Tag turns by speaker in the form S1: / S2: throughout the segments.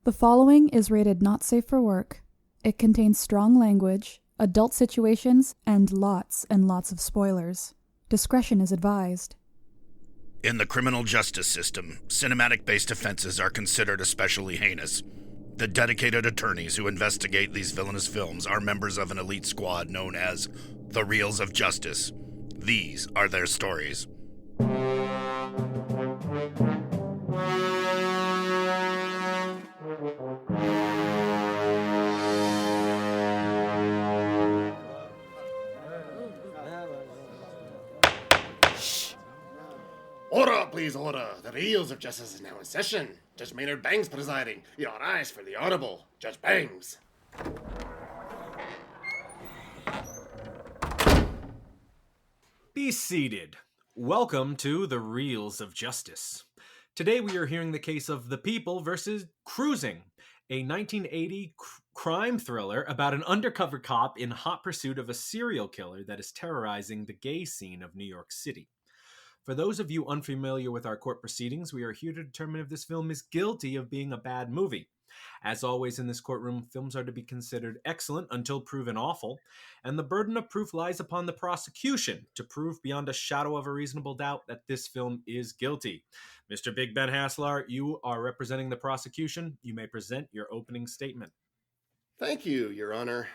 S1: The following is rated not safe for work. It contains strong language, adult situations, and lots of spoilers. Discretion is advised.
S2: In the criminal justice system, cinematic-based offenses are considered especially heinous. The dedicated attorneys who investigate these villainous films are members of an elite squad known as the Reels of Justice. These are their stories.
S3: Order, please, order. The Reels of Justice is now in session. Judge Maynard Bangs presiding. Your eyes for the Honorable Judge Bangs.
S4: Be seated. Welcome to the Reels of Justice. Today we are hearing the case of The People versus Cruising, a 1980 crime thriller about an undercover cop in hot pursuit of a serial killer that is terrorizing the gay scene of New York City. For those of you unfamiliar with our court proceedings, we are here to determine if this film is guilty of being a bad movie. As always in this courtroom, films are to be considered excellent until proven awful, and the burden of proof lies upon the prosecution to prove beyond a shadow of a reasonable doubt that this film is guilty. Mr. Big Ben Haslar, you are representing the prosecution. You may present your opening statement.
S3: Thank you, Your Honor.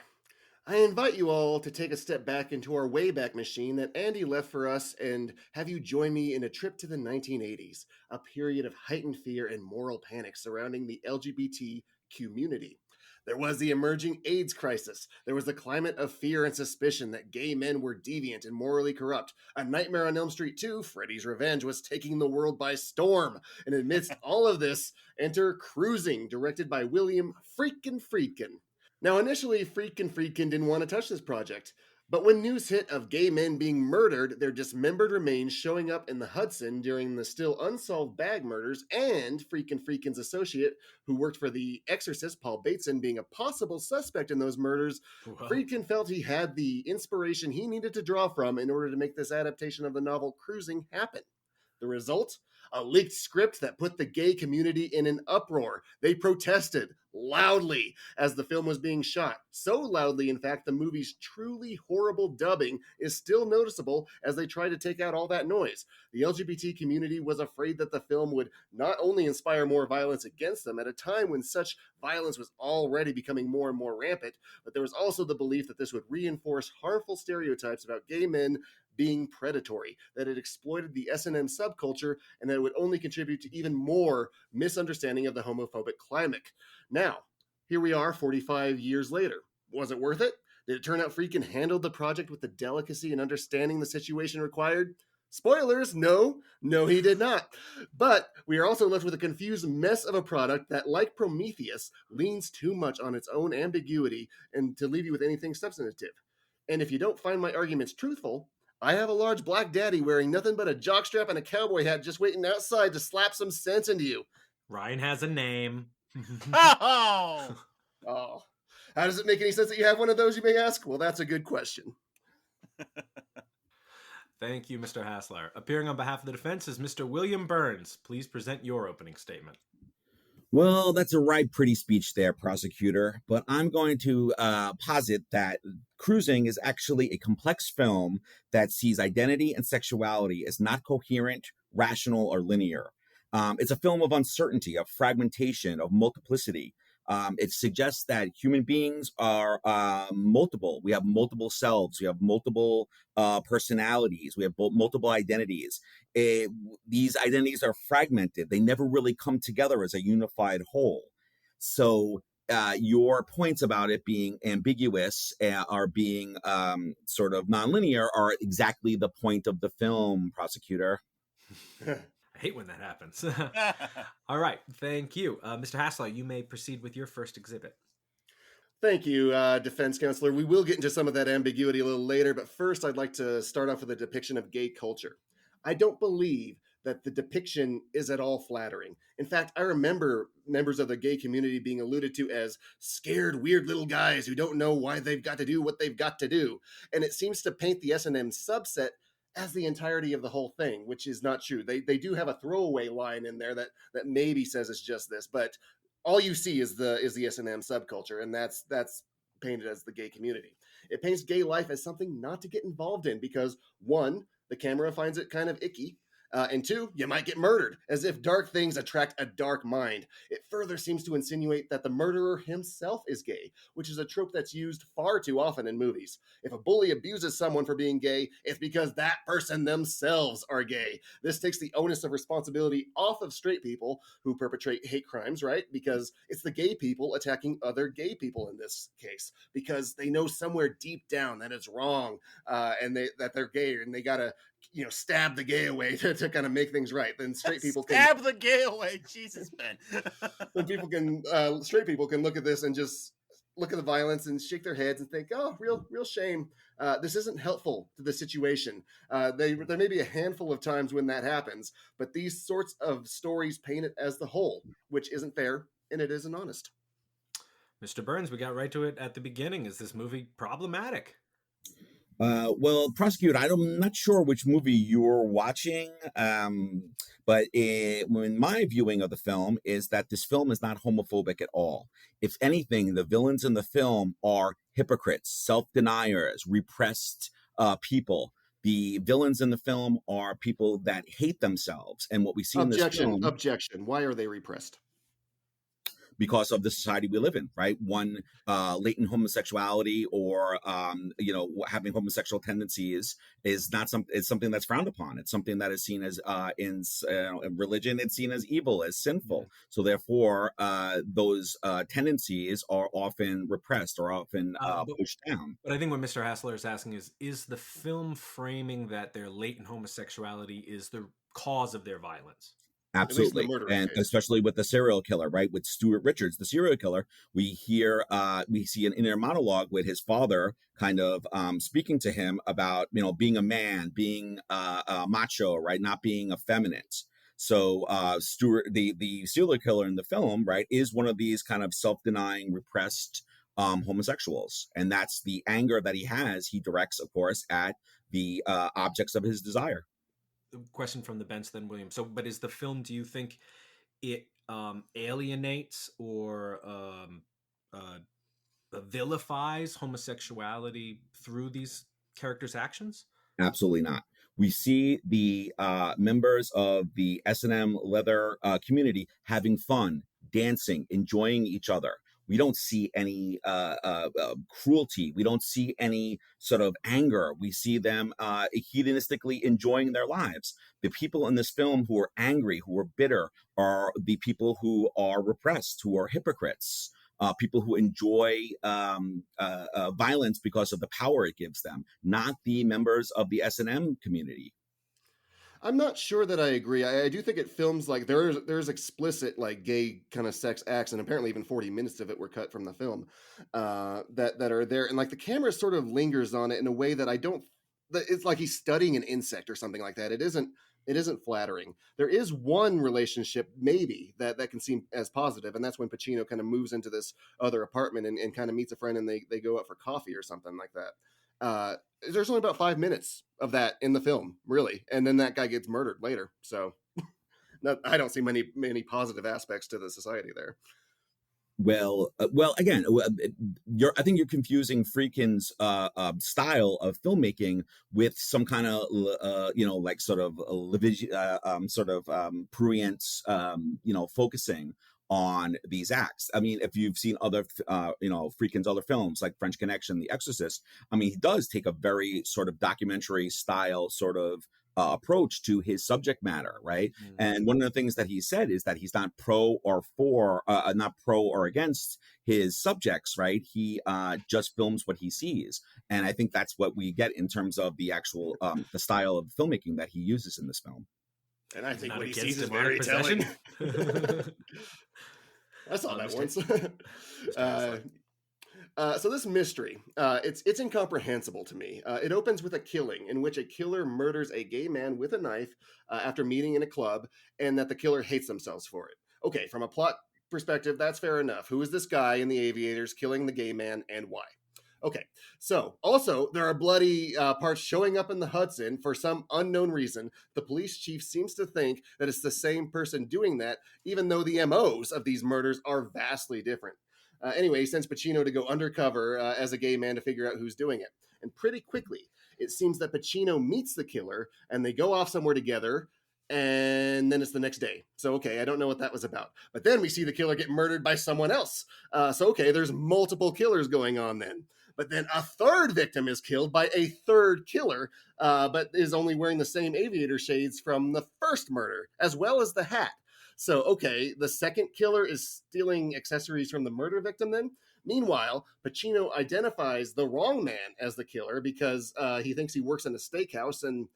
S3: I invite you all to take a step back into our Wayback Machine that Andy left for us and have you join me in a trip to the 1980s, a period of heightened fear and moral panic surrounding the LGBT community. There was the emerging AIDS crisis. There was the climate of fear and suspicion that gay men were deviant and morally corrupt. A Nightmare on Elm Street 2, Freddy's Revenge, was taking the world by storm. And amidst all of this, enter Cruising, directed by William Friedkin. Now, initially, Friedkin didn't want to touch this project, but when news hit of gay men being murdered, their dismembered remains showing up in the Hudson during the still unsolved bag murders, and Friedkin's associate, who worked for The Exorcist, Paul Bateson, being a possible suspect in those murders,
S4: Whoa.
S3: Friedkin felt he had the inspiration he needed to draw from in order to make this adaptation of the novel Cruising happen. The result? A leaked script that put the gay community in an uproar. They protested loudly as the film was being shot. So loudly, in fact, the movie's truly horrible dubbing is still noticeable as they try to take out all that noise. The LGBT community was afraid that the film would not only inspire more violence against them at a time when such violence was already becoming more and more rampant, but there was also the belief that this would reinforce harmful stereotypes about gay men being predatory, that it exploited the S&M subculture, and that it would only contribute to even more misunderstanding of the homophobic climate. Now, here we are 45 years later. Was it worth it? Did it turn out Friedkin handled the project with the delicacy and understanding the situation required? Spoilers, no, he did not. But we are also left with a confused mess of a product that, like Prometheus, leans too much on its own ambiguity and to leave you with anything substantive. And if you don't find my arguments truthful, I have a large black daddy wearing nothing but a jockstrap and a cowboy hat just waiting outside to slap some sense into you.
S4: Ryan has a name.
S3: Oh! How does it make any sense that you have one of those, you may ask? Well, that's a good question.
S4: Thank you, Mr. Haslar. Appearing on behalf of the defense is Mr. William Burns. Please present your opening statement.
S5: Well, that's a right pretty speech there, prosecutor, but I'm going to posit that Cruising is actually a complex film that sees identity and sexuality as not coherent, rational, or linear. It's a film of uncertainty, of fragmentation, of multiplicity. It suggests that human beings are multiple. We have multiple selves. We have multiple personalities. We have multiple identities. These identities are fragmented. They never really come together as a unified whole. So your points about it being ambiguous or being sort of nonlinear are exactly the point of the film, prosecutor.
S4: I hate when that happens. All right. Thank you. Mr. Haslar, you may proceed with your first exhibit.
S3: Thank you, defense counselor. We will get into some of that ambiguity a little later, but first I'd like to start off with a depiction of gay culture. I don't believe that the depiction is at all flattering. In fact, I remember members of the gay community being alluded to as scared, weird little guys who don't know why they've got to do what they've got to do. And it seems to paint the S&M subset as the entirety of the whole thing, which is not true. They do have a throwaway line in there that maybe says it's just this, but all you see is the S&M subculture, and that's painted as the gay community. It paints gay life as something not to get involved in because, one, the camera finds it kind of icky, and two, you might get murdered, as if dark things attract a dark mind. It further seems to insinuate that the murderer himself is gay, which is a trope that's used far too often in movies. If a bully abuses someone for being gay, it's because that person themselves are gay. This takes the onus of responsibility off of straight people who perpetrate hate crimes, right? Because it's the gay people attacking other gay people in this case, because they know somewhere deep down that it's wrong, and that they're gay, and they gotta stab the gay away to kind of make things right. Then straight people can
S2: stab the gay away. Jesus, Ben.
S3: Then straight people can look at this and just look at the violence and shake their heads and think, oh, real shame. This isn't helpful to the situation. There may be a handful of times when that happens, but these sorts of stories paint it as the whole, which isn't fair and it isn't honest.
S4: Mr. Burns, we got right to it at the beginning. Is this movie problematic?
S5: Well, Prosecutor, I'm not sure which movie you're watching, but when my viewing of the film is that this film is not homophobic at all. If anything, the villains in the film are hypocrites, self-deniers, repressed people. The villains in the film are people that hate themselves. And what we see in this film...
S3: Objection. Why are they repressed?
S5: Because of the society we live in, right? One, latent homosexuality or having homosexual tendencies is not something that's frowned upon. It's something that is seen as in religion. It's seen as evil, as sinful. So therefore, those tendencies are often repressed or often pushed down.
S4: But I think what Mr. Haslar is asking is the film framing that their latent homosexuality is the cause of their violence?
S5: Absolutely. And especially with the serial killer, right? With Stuart Richards, the serial killer, we see an inner monologue with his father kind of speaking to him about, being a man, being macho, right? Not being effeminate. So Stuart, the serial killer in the film, right, is one of these kind of self-denying, repressed homosexuals. And that's the anger that he has. He directs, of course, at the objects of his desire.
S4: Question from the bench then, William. So, but is the film, do you think it alienates or vilifies homosexuality through these characters' actions?
S5: Absolutely not. We see the members of the S&M leather community having fun, dancing, enjoying each other. We don't see any cruelty. We don't see any sort of anger. We see them hedonistically enjoying their lives. The people in this film who are angry, who are bitter, are the people who are repressed, who are hypocrites, people who enjoy violence because of the power it gives them, not the members of the S&M community.
S3: I'm not sure that I agree. I do think it films like there's explicit like gay kind of sex acts, and apparently even 40 minutes of it were cut from the film that are there, and like the camera sort of lingers on it in a way that it's like he's studying an insect or something like that. It isn't flattering. There is one relationship maybe that can seem as positive, and that's when Pacino kind of moves into this other apartment and kind of meets a friend, and they go out for coffee or something like that. There's only about 5 minutes of that in the film, really, and then that guy gets murdered later. So I don't see many positive aspects to the society there.
S5: Well, again, I think you're confusing Friedkin's style of filmmaking with some kind of, prurient, focusing on these acts. I mean, if you've seen other, Friedkin's other films like French Connection, The Exorcist, I mean, he does take a very sort of documentary style sort of approach to his subject matter, right? Mm-hmm. And one of the things that he said is that he's not pro or against his subjects, right? He just films what he sees. And I think that's what we get in terms of the actual, the style of filmmaking that he uses in this film.
S3: And I think what he sees is very telling. I saw that once. So this mystery, it's incomprehensible to me. It opens with a killing in which a killer murders a gay man with a knife after meeting in a club, and that the killer hates themselves for it. Okay, from a plot perspective, that's fair enough. Who is this guy in the aviators killing the gay man, and why? Okay, so also there are bloody parts showing up in the Hudson for some unknown reason. The police chief seems to think that it's the same person doing that, even though the MOs of these murders are vastly different. Anyway, he sends Pacino to go undercover as a gay man to figure out who's doing it. And pretty quickly, it seems that Pacino meets the killer and they go off somewhere together. And then it's the next day. So, okay, I don't know what that was about. But then we see the killer get murdered by someone else. So, okay, there's multiple killers going on then. But then a third victim is killed by a third killer, but is only wearing the same aviator shades from the first murder, as well as the hat. So, okay, the second killer is stealing accessories from the murder victim then? Meanwhile, Pacino identifies the wrong man as the killer because he thinks he works in a steakhouse and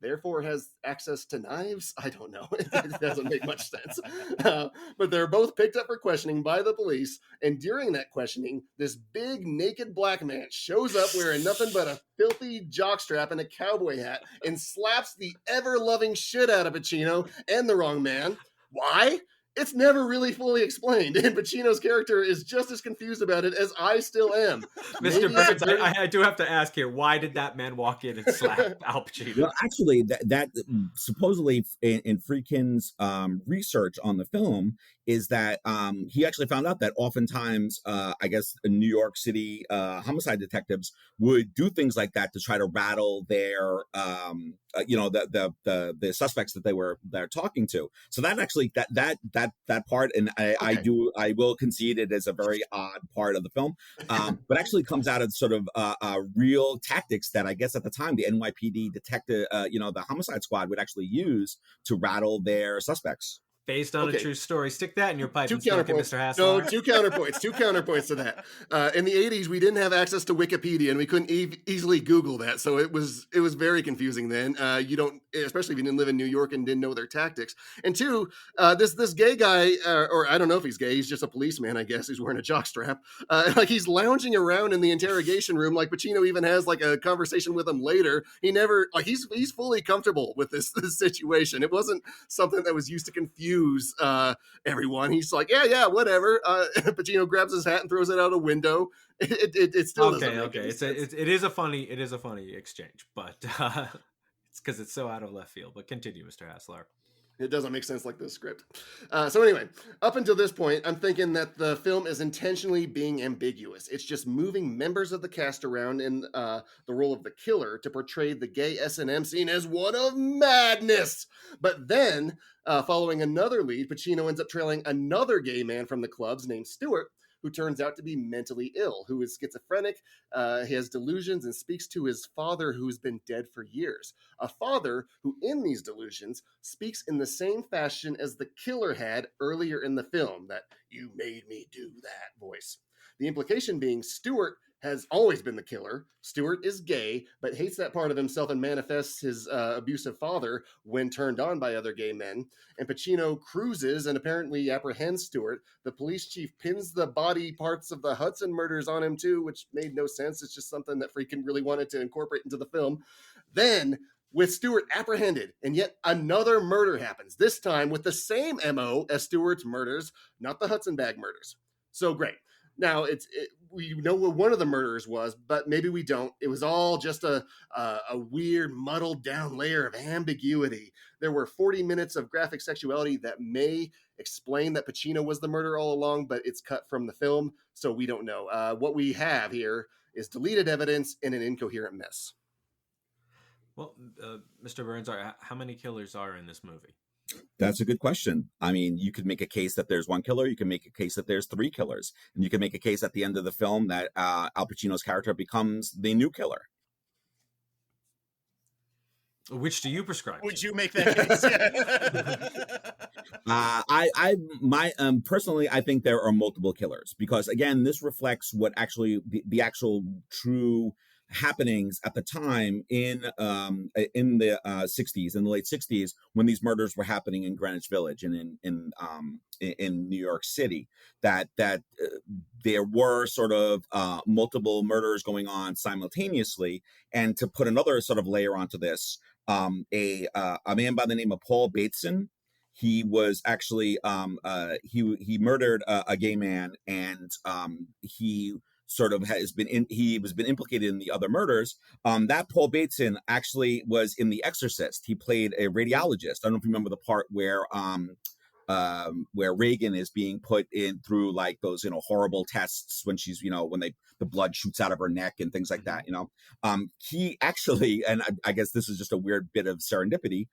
S3: therefore has access to knives. I don't know. It doesn't make much sense. But they're both picked up for questioning by the police. And during that questioning, this big naked black man shows up wearing nothing but a filthy jockstrap and a cowboy hat and slaps the ever-loving shit out of Pacino and the wrong man. Why? It's never really fully explained, and Pacino's character is just as confused about it as I still am.
S4: Mr. Burns, I do have to ask here, why did that man walk in and slap Al Pacino?
S5: Well, actually, that supposedly in Friedkin's research on the film is that he actually found out that oftentimes, I guess, New York City homicide detectives would do things like that to try to rattle their, the suspects that they're talking to. So that actually that part, and I will concede it as a very odd part of the film, but actually comes out of sort of real tactics that I guess at the time the NYPD detective, the homicide squad would actually use to rattle their suspects.
S4: Based on a true story. Stick that in your pipe and smoke it, Mr. Haslar.
S3: No, two counterpoints to that. In the 80s, we didn't have access to Wikipedia, and we couldn't easily Google that, so it was very confusing then. You don't, especially if you didn't live in New York and didn't know their tactics. And two, this gay guy, or I don't know if he's gay, he's just a policeman, I guess. He's wearing a jockstrap. Like he's lounging around in the interrogation room. Like Pacino even has like a conversation with him later. He never, like he's fully comfortable with this situation. It wasn't something that was used to confuse everyone. He's like, yeah, whatever. Pacino grabs his hat and throws it out a window. It still
S4: okay. It is a funny exchange, but it's because it's so out of left field. But continue, Mr. Haslar.
S3: It doesn't make sense like this script. So anyway, up until this point, I'm thinking that the film is intentionally being ambiguous. It's just moving members of the cast around in the role of the killer to portray the gay S&M scene as one of madness. But then, following another lead, Pacino ends up trailing another gay man from the clubs named Stewart, who turns out to be mentally ill, who is schizophrenic, he has delusions, and speaks to his father who's been dead for years. A father who, in these delusions, speaks in the same fashion as the killer had earlier in the film, that "you made me do that" voice. The implication being Stewart has always been the killer. Stewart is gay, but hates that part of himself and manifests his abusive father when turned on by other gay men. And Pacino cruises and apparently apprehends Stewart. The police chief pins the body parts of the Hudson murders on him too, which made no sense. It's just something that Friedkin really wanted to incorporate into the film. Then, with Stewart apprehended, and yet another murder happens, this time with the same MO as Stewart's murders, not the Hudson bag murders. So great. Now, we know what one of the murderers was, but maybe we don't. It was all just a weird, muddled down layer of ambiguity. There were 40 minutes of graphic sexuality that may explain that Pacino was the murderer all along, but it's cut from the film, so we don't know. What we have here is deleted evidence in an incoherent mess.
S4: Well, Mr. Burns, how many killers are in this movie?
S5: That's a good question. I mean, you could make a case that there's one killer. You can make a case that there's three killers. And you can make a case at the end of the film that Al Pacino's character becomes the new killer.
S4: Which do you prescribe?
S6: Would you make that
S5: case? Personally, I think there are multiple killers because, again, this reflects what actually the actual true happenings at the time in the 60s, in the late 60s, when these murders were happening in Greenwich Village and in New York City, that there were sort of multiple murders going on simultaneously. And to put another sort of layer onto this, a man by the name of Paul Bateson, he was actually he murdered a gay man, and he sort of he was been implicated in the other murders. That Paul Bateson actually was in The Exorcist. He played a radiologist. I don't know if you remember the part where Reagan is being put in through like those, horrible tests when she's, when the blood shoots out of her neck and things like that, he actually, and I guess this is just a weird bit of serendipity.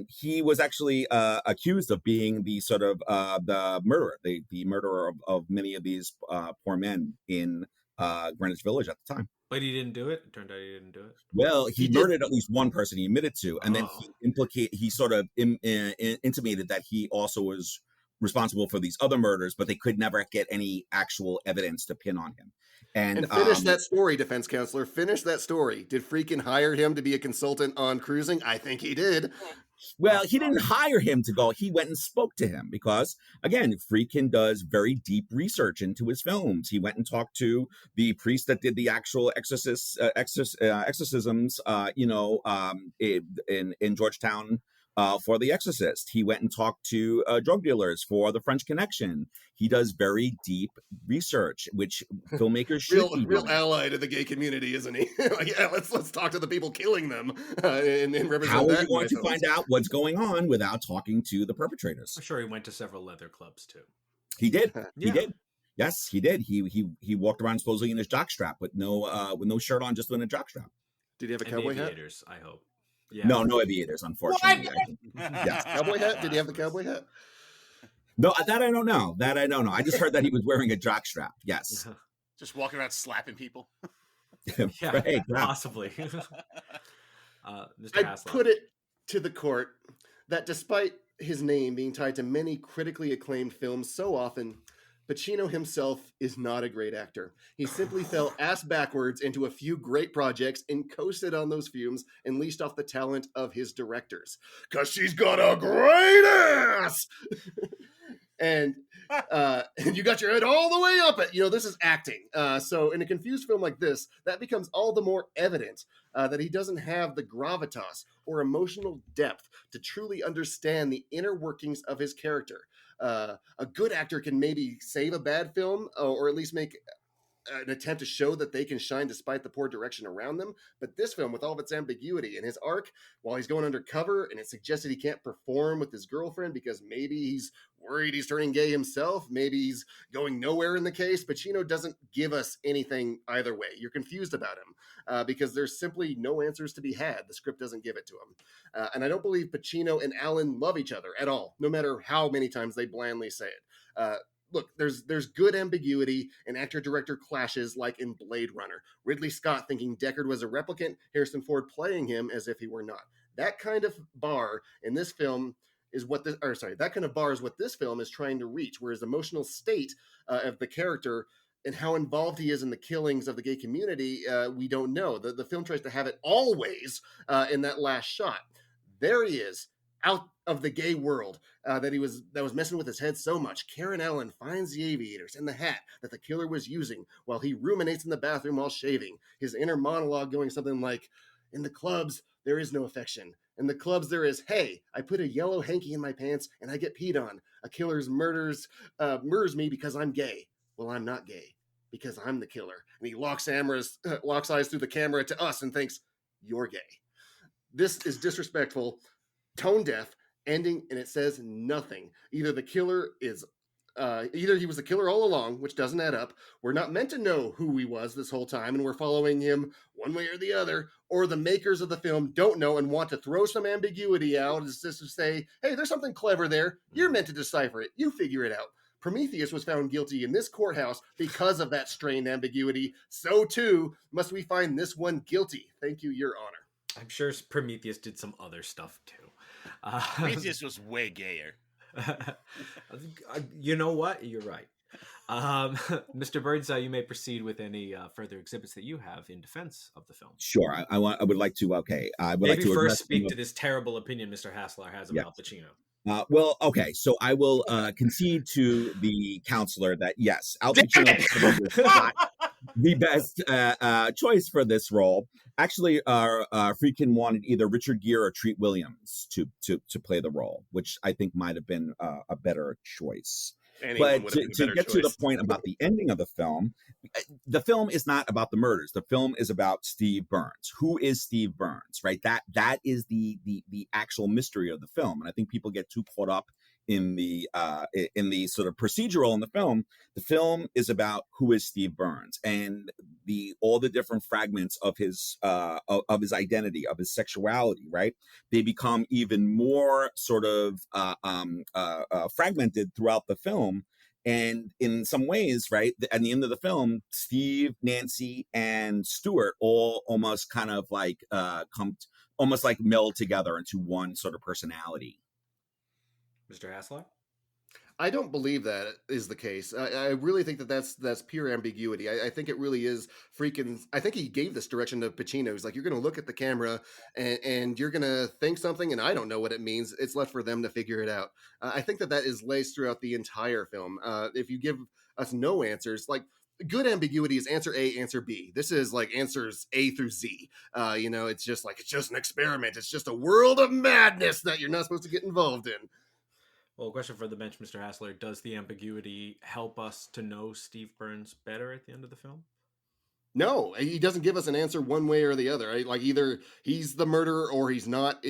S5: He was actually accused of being the sort of the murderer, the murderer of many of these poor men in Greenwich Village at the time.
S4: But he didn't do it? It turned out he didn't do it?
S5: Well, he murdered at least one person he admitted to, and then he sort of intimated that he also was responsible for these other murders, but they could never get any actual evidence to pin on him.
S3: And finish that story, defense counselor. Finish that story. Did Friedkin hire him to be a consultant on cruising? I think he did.
S5: Well, he didn't hire him to go. He went and spoke to him because, again, Friedkin does very deep research into his films. He went and talked to the priest that did the actual exorcisms, in Georgetown for The Exorcist. He went and talked to drug dealers for The French Connection. He does very deep research, which filmmakers should be
S3: real ally to the gay community, isn't he? Let's talk to the people killing them and represent.
S5: How are you going to find out what's going on without talking to the perpetrators?
S4: I'm sure he went to several leather clubs too.
S5: He did. He did. Yes, he did. He walked around supposedly in his jockstrap with no shirt on, just in a jockstrap.
S3: Did he have a cowboy hat?
S4: I hope. Yeah.
S5: No aviators, unfortunately.
S3: Yes. Cowboy hat? Did he have the cowboy hat?
S5: No, that I don't know. I just heard that he was wearing a jockstrap. Yes.
S6: Just walking around slapping people.
S5: Right,
S4: possibly. Mr.
S3: I put it to the court that despite his name being tied to many critically acclaimed films so often, Pacino himself is not a great actor. He simply fell ass backwards into a few great projects and coasted on those fumes and leashed off the talent of his directors. 'Cause she's got a great ass! And you got your head all the way up it. This is acting. So in a confused film like this, that becomes all the more evident that he doesn't have the gravitas or emotional depth to truly understand the inner workings of his character. A good actor can maybe save a bad film or at least make an attempt to show that they can shine despite the poor direction around them. But this film, with all of its ambiguity and his arc, while he's going undercover and it suggested he can't perform with his girlfriend because maybe he's worried he's turning gay himself, maybe he's going nowhere in the case, Pacino doesn't give us anything either way. You're confused about him because there's simply no answers to be had. The script doesn't give it to him. And I don't believe Pacino and Allen love each other at all, no matter how many times they blandly say it. Look, there's good ambiguity and actor-director clashes like in Blade Runner. Ridley Scott thinking Deckard was a replicant, Harrison Ford playing him as if he were not. That kind of bar in this film is what that kind of bar is what this film is trying to reach, where his emotional state of the character and how involved he is in the killings of the gay community, we don't know. The film tries to have it always in that last shot. There he is, out of the gay world that was messing with his head so much. Karen Allen finds the aviators and the hat that the killer was using while he ruminates in the bathroom while shaving. His inner monologue going something like, "In the clubs, there is no affection. In the clubs, there is, hey, I put a yellow hanky in my pants and I get peed on. A killer's murders me because I'm gay. Well, I'm not gay because I'm the killer." And he locks eyes through the camera to us and thinks, "You're gay." This is disrespectful, tone deaf, ending, and it says nothing. Either the killer is either he was the killer all along, which doesn't add up. We're not meant to know who he was this whole time, and we're following him one way or the other, or the makers of the film don't know and want to throw some ambiguity out as just to say, hey, there's something clever there. You're meant to decipher it. You figure it out. Prometheus was found guilty in this courthouse because of that strained ambiguity. So too must we find this one guilty. Thank you, Your Honor.
S4: I'm sure Prometheus did some other stuff too.
S6: Prometheus was way gayer.
S4: You know what? You're right. Mr. Birdseye, you may proceed with any further exhibits that you have in defense of the film.
S5: Sure. I would like to. Okay. I would
S4: Maybe
S5: like to
S4: first speak to this terrible opinion Mr. Haslar has about Pacino.
S5: Well, okay. So I will concede to the counselor that yes, Al Pacino is not the best choice for this role. Actually, Friedkin wanted either Richard Gere or Treat Williams to play the role, which I think might have been a better choice.
S3: Anyone
S5: But
S3: would have been a
S5: to
S3: better
S5: get to the
S3: choice.
S5: point about the ending of the film is not about the murders. The film is about Steve Burns. Who is Steve Burns, right? That is the actual mystery of the film. And I think people get too caught up in the sort of procedural in the film. The film is about who is Steve Burns and all the different fragments of his identity, of his sexuality, right? They become even more sort of fragmented throughout the film. And in some ways, right, at the end of the film, Steve, Nancy, and Stuart all almost kind of like almost like meld together into one sort of personality.
S4: Mr. Haslar?
S3: I don't believe that is the case. I really think that's pure ambiguity. I think it really is freaking. I think he gave this direction to Pacino. He's like, you're going to look at the camera and you're going to think something, and I don't know what it means. It's left for them to figure it out. I think that is laced throughout the entire film. If you give us no answers, like good ambiguity is answer A, answer B. This is like answers A through Z. It's just an experiment. It's just a world of madness that you're not supposed to get involved in.
S4: Well, question for the bench, Mr. Haslar. Does the ambiguity help us to know Steve Burns better at the end of the film?
S3: No, he doesn't give us an answer one way or the other. Right? Like either he's the murderer or he's not.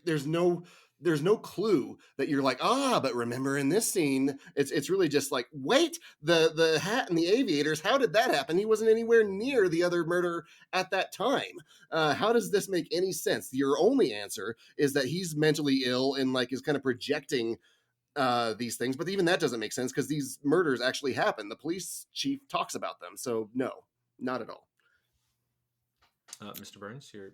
S3: There's no clue that you're like, but remember in this scene, it's really just like, wait, the hat and the aviators, how did that happen? He wasn't anywhere near the other murder at that time. How does this make any sense? Your only answer is that he's mentally ill and like is kind of projecting these things, but even that doesn't make sense because these murders actually happen. The police chief talks about them, so no, not at all.
S4: Mr. Burns, your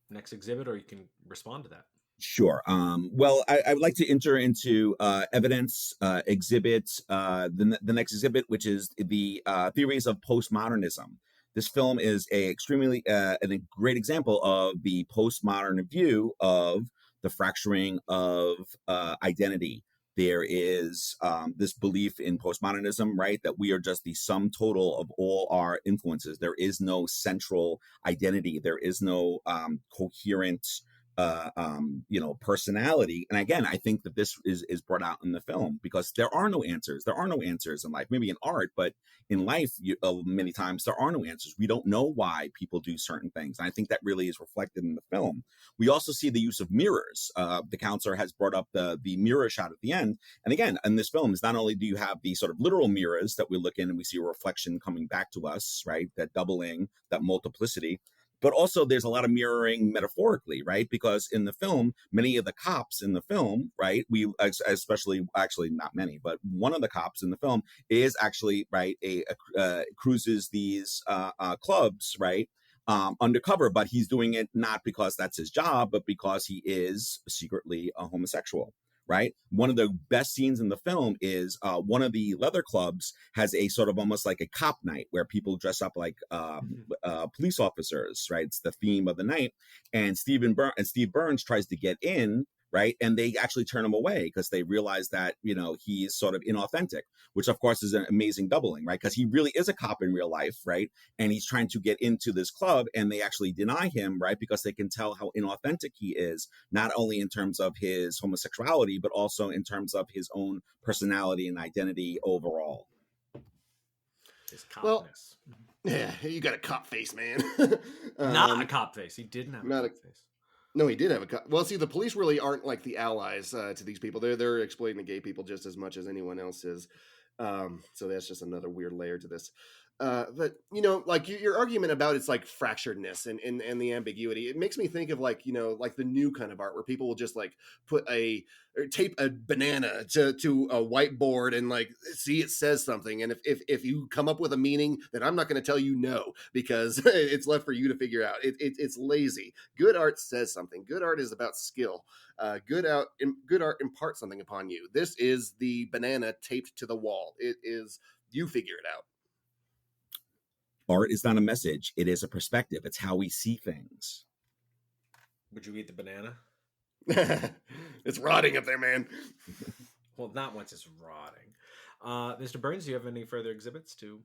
S4: next exhibit, or you can respond to that.
S5: Sure. Well, I would like to enter into evidence exhibits, the next exhibit, which is the theories of postmodernism. This film is a great example of the postmodern view of the fracturing of identity. There is this belief in postmodernism, right, that we are just the sum total of all our influences. There is no central identity. There is no coherent personality. And again, I think that this is brought out in the film because there are no answers. There are no answers in life, maybe in art, but in life, many times there are no answers. We don't know why people do certain things. And I think that really is reflected in the film. We also see the use of mirrors. The counselor has brought up the mirror shot at the end. And again, in this film is not only do you have the sort of literal mirrors that we look in and we see a reflection coming back to us, right? That doubling, that multiplicity. But also there's a lot of mirroring metaphorically, right? Because in the film, many of the cops in the film, right, actually not many, but one of the cops in the film is actually, right, cruises these clubs, right, undercover, but he's doing it not because that's his job, but because he is secretly a homosexual. Right. One of the best scenes in the film is one of the leather clubs has a sort of almost like a cop night where people dress up like police officers. Right. It's the theme of the night. And Steve Burns tries to get in. Right. And they actually turn him away because they realize that, he's sort of inauthentic, which, of course, is an amazing doubling. Right. Because he really is a cop in real life. Right. And he's trying to get into this club and they actually deny him. Right. Because they can tell how inauthentic he is, not only in terms of his homosexuality, but also in terms of his own personality and identity overall.
S4: His copness.
S3: Well, yeah, you got a cop face, man.
S4: Not a cop face. He didn't have a cop face.
S3: No, he did have a cut. Well, see, the police really aren't like the allies to these people. They're exploiting the gay people just as much as anyone else is. So that's just another weird layer to this. But like your argument about it's like fracturedness and the ambiguity, it makes me think of like the new kind of art where people will just like tape a banana to a whiteboard and like see it says something, and if you come up with a meaning, then I'm not going to tell you no because it's left for you to figure out. It's lazy. Good art says something. Good art is about skill. Good art imparts something upon you. This is the banana taped to the wall. It is, you figure it out.
S5: Art is not a message. It is a perspective. It's how we see things.
S4: Would you eat the banana?
S3: It's rotting up there, man.
S4: Well, not once it's rotting. Mr. Burns, do you have any further exhibits to?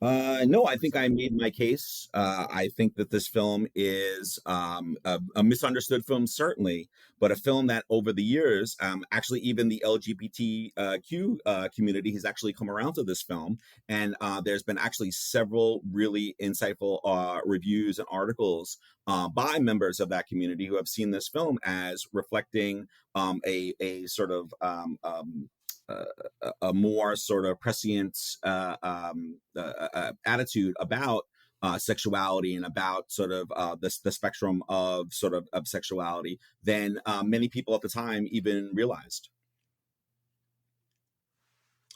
S5: No, I think I made my case. I think that this film is a misunderstood film, certainly, but a film that over the years, actually, even the LGBTQ community has actually come around to this film. And there's been actually several really insightful reviews and articles by members of that community who have seen this film as reflecting a sort of a more sort of prescient attitude about sexuality and about sort of the spectrum of sexuality than many people at the time even realized.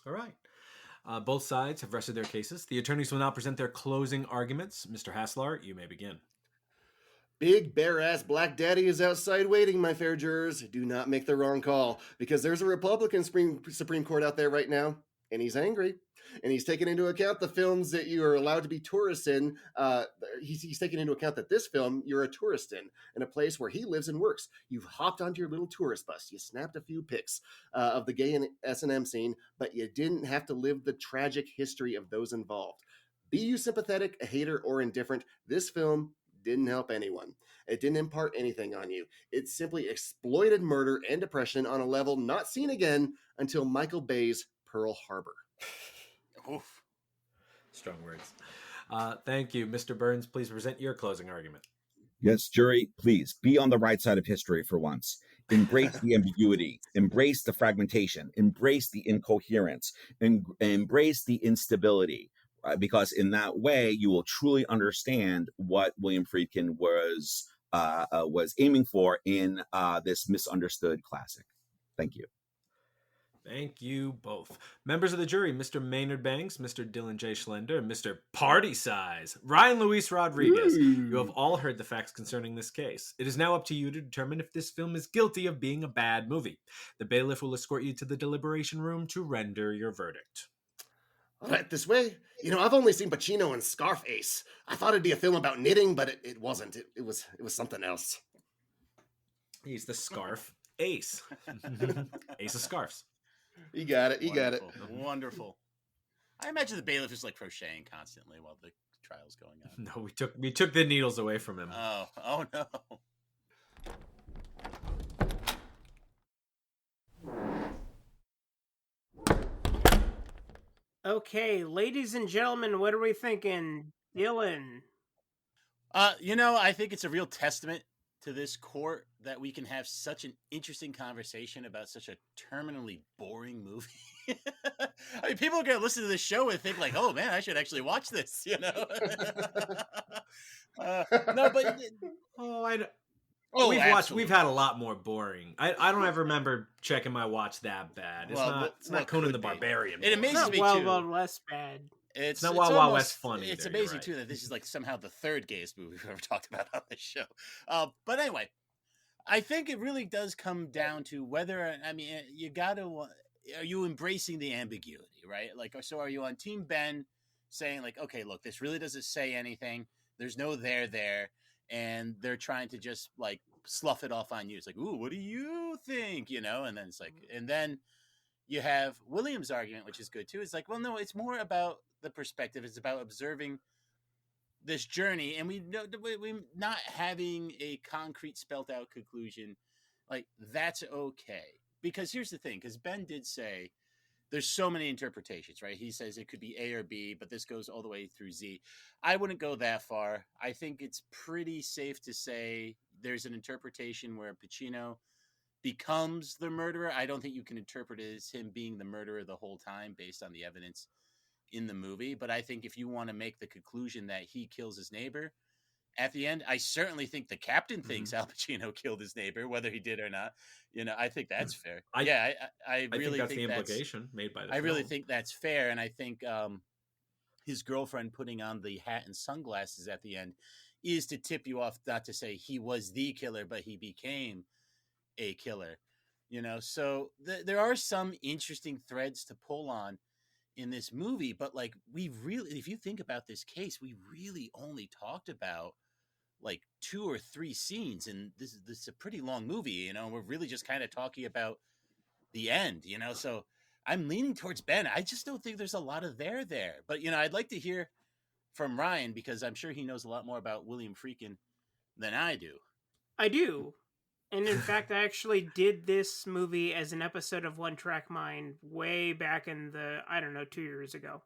S4: All right. Both sides have rested their cases. The attorneys will now present their closing arguments. Mr. Haslar, you may begin.
S3: Big bare-ass Black Daddy is outside waiting, my fair jurors. Do not make the wrong call, because there's a Republican Supreme Court out there right now, and he's angry. And he's taken into account the films that you are allowed to be tourists in. He's taken into account that this film you're a tourist in a place where he lives and works. You've hopped onto your little tourist bus. You snapped a few pics of the gay and S&M scene, but you didn't have to live the tragic history of those involved. Be you sympathetic, a hater, or indifferent, this film didn't help anyone. It didn't impart anything on you. It simply exploited murder and depression on a level not seen again until Michael Bay's Pearl Harbor.
S6: Oof.
S4: Strong words. Thank you. Mr. Burns, please present your closing argument.
S5: Yes, jury, please be on the right side of history for once. Embrace the ambiguity, embrace the fragmentation, embrace the incoherence, and embrace the instability. Because in that way, you will truly understand what William Friedkin was aiming for in this misunderstood classic. Thank you.
S4: Thank you both. Members of the jury, Mr. Maynard Bangs, Mr. Dylan J. Schlender, and Mr. Party Size, Ryan Luis Rodriguez. You have all heard the facts concerning this case. It is now up to you to determine if this film is guilty of being a bad movie. The bailiff will escort you to the deliberation room to render your verdict.
S3: All right, this way. I've only seen Pacino and Scarface. I thought it'd be a film about knitting, but it wasn't. It was something else.
S4: He's the scarf ace. Ace of scarves.
S3: You got it.
S6: Wonderful. I imagine the bailiff is like crocheting constantly while the trial's going on.
S4: No, we took the needles away from him.
S6: Oh no.
S7: Okay, ladies and gentlemen, what are we thinking? Dylan.
S6: I think it's a real testament to this court that we can have such an interesting conversation about such a terminally boring movie. I mean, people are going to listen to this show and think like, oh man, I should actually watch this, No, but...
S4: We've had a lot more boring. I don't ever remember checking my watch that bad. It's not Conan the Barbarian.
S6: It amazes me
S7: Wild
S6: too.
S7: Wild West bad.
S6: It's
S4: not Wild West funny.
S6: It's amazing too that this is like somehow the third gayest movie we've ever talked about on this show. But anyway, I think it really does come down to whether, you got to, are you embracing the ambiguity, right? Like, so are you on Team Ben saying like, okay, look, this really doesn't say anything. There's no there. And they're trying to just like slough it off on you. It's like, ooh, what do you think? And then it's like, and then you have William's argument, which is good too. It's like, well, no, it's more about the perspective. It's about observing this journey, and we not having a concrete spelt out conclusion. Like, that's okay. Because here's the thing, because Ben did say there's so many interpretations, right? He says it could be A or B, but this goes all the way through Z. I wouldn't go that far. I think it's pretty safe to say there's an interpretation where Pacino becomes the murderer. I don't think you can interpret it as him being the murderer the whole time based on the evidence in the movie. But I think if you want to make the conclusion that he kills his neighbor at the end, I certainly think the captain thinks Al Pacino killed his neighbor, whether he did or not. I think that's fair. I really
S4: think that's the implication made by the film.
S6: really think that's fair. And I think his girlfriend putting on the hat and sunglasses at the end is to tip you off, not to say he was the killer, but he became a killer. So there are some interesting threads to pull on in this movie, but like if you think about this case, we really only talked about like 2 or 3 scenes, and this is a pretty long movie, we're really just kind of talking about the end, so I'm leaning towards Ben. I just don't think there's a lot of there. But, I'd like to hear from Ryan because I'm sure he knows a lot more about William Friedkin than I do.
S7: I do. And in fact, I actually did this movie as an episode of One Track Mind way back in 2 years ago,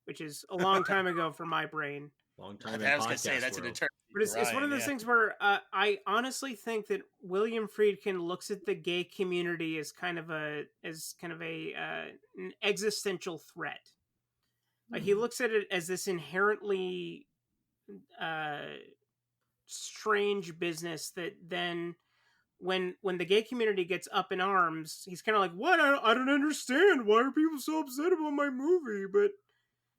S7: which is a long time ago for my brain.
S4: Long time.
S6: I was going to say that's an eternity.
S7: But it's one of those things where I honestly think that William Friedkin looks at the gay community as kind of an existential threat. He looks at it as this inherently strange business that then, when the gay community gets up in arms, he's kind of like, "What? I don't understand. Why are people so upset about my movie?" But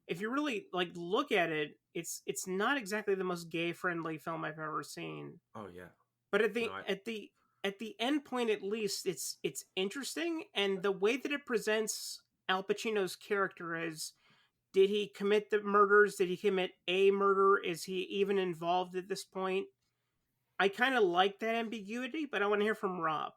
S7: if you really look at it, it's not exactly the most gay friendly film I've ever seen.
S4: Oh yeah.
S7: But at the end point, at least, it's interesting, and the way that it presents Al Pacino's character is: did he commit the murders? Did he commit a murder? Is he even involved at this point? I kind of like that ambiguity, but I want to hear from Rob.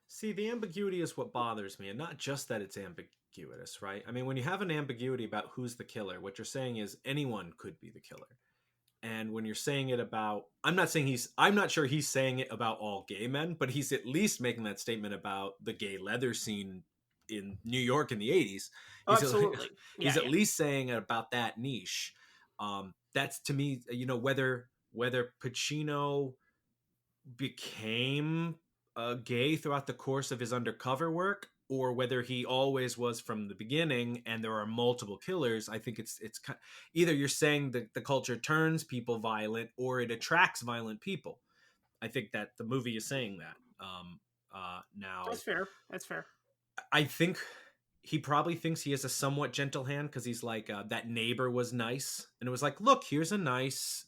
S4: See, the ambiguity is what bothers me, and not just that it's ambiguous, right? I mean, when you have an ambiguity about who's the killer, what you're saying is anyone could be the killer. And when you're saying it about, I'm not sure he's saying it about all gay men, but he's at least making that statement about the gay leather scene in New York in the 80s.
S7: Absolutely.
S4: He's at least saying it about that niche. That's, to me, whether Pacino became gay throughout the course of his undercover work, or whether he always was from the beginning and there are multiple killers, I think it's either you're saying that the culture turns people violent or it attracts violent people. I think that the movie is saying that. Now
S7: That's fair.
S4: I think he probably thinks he has a somewhat gentle hand because he's like, that neighbor was nice. And it was like, look, here's a nice,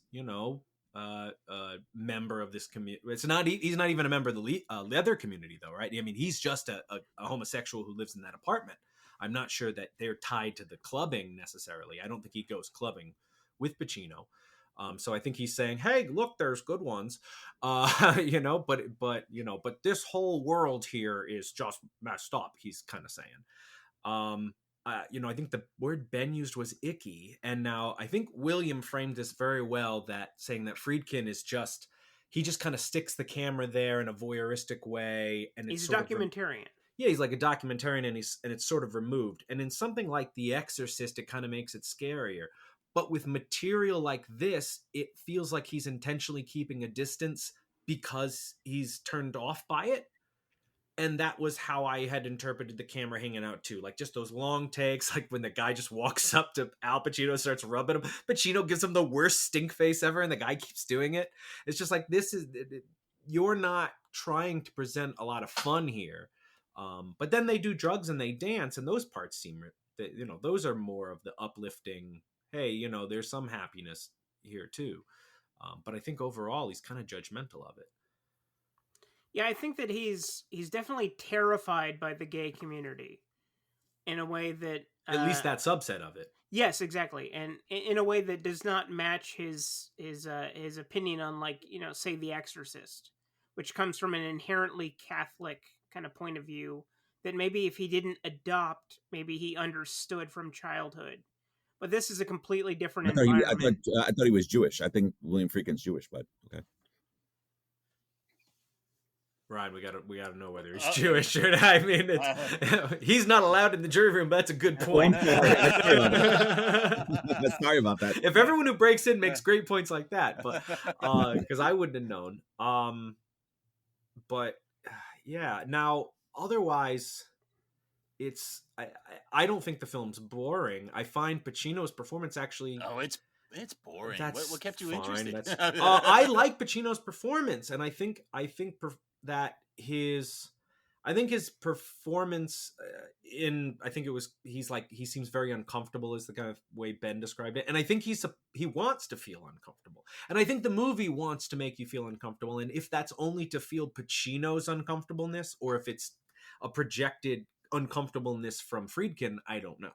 S4: member of this community. He's not even a member of the leather community, though, right? I mean, he's just a homosexual who lives in that apartment. I'm not sure that they're tied to the clubbing necessarily. I don't think he goes clubbing with Pacino. So I think he's saying, hey, look, there's good ones, but this whole world here is just messed up. He's kind of saying, I think the word Ben used was icky. And now I think William framed this very well, that saying that Friedkin is he just kind of sticks the camera there in a voyeuristic way. And
S7: he's a documentarian.
S4: He's like a documentarian, and it's sort of removed. And in something like The Exorcist, it kind of makes it scarier. But with material like this, it feels like he's intentionally keeping a distance because he's turned off by it. And that was how I had interpreted the camera hanging out too. Like just those long takes, like when the guy just walks up to Al Pacino, starts rubbing him. Pacino gives him the worst stink face ever, and the guy keeps doing it. It's just like, you're not trying to present a lot of fun here. But then they do drugs and they dance, and those parts seem, those are more of the uplifting, hey, there's some happiness here too. But I think overall he's kind of judgmental of it.
S7: Yeah, I think that he's definitely terrified by the gay community in a way that...
S4: At least that subset of it.
S7: Yes, exactly. And in a way that does not match his opinion on, say, The Exorcist, which comes from an inherently Catholic kind of point of view that maybe if he didn't adopt, maybe he understood from childhood. But this is a completely different environment.
S5: I thought he was Jewish. I think William Friedkin's Jewish, but okay.
S4: Ryan, we gotta know whether he's Jewish or not. I mean, he's not allowed in the jury room, but that's a good point.
S5: Sorry about that.
S4: If everyone who breaks in makes great points like that, but because I wouldn't have known. But yeah, now otherwise, it's I don't think the film's boring. I find Pacino's performance actually.
S6: Oh, it's boring. What kept you interested?
S4: I like Pacino's performance, and I think that his performance he seems very uncomfortable, is the kind of way Ben described it, and I think he wants to feel uncomfortable, and I think the movie wants to make you feel uncomfortable, and if that's only to feel Pacino's uncomfortableness or if it's a projected uncomfortableness from Friedkin, I don't know.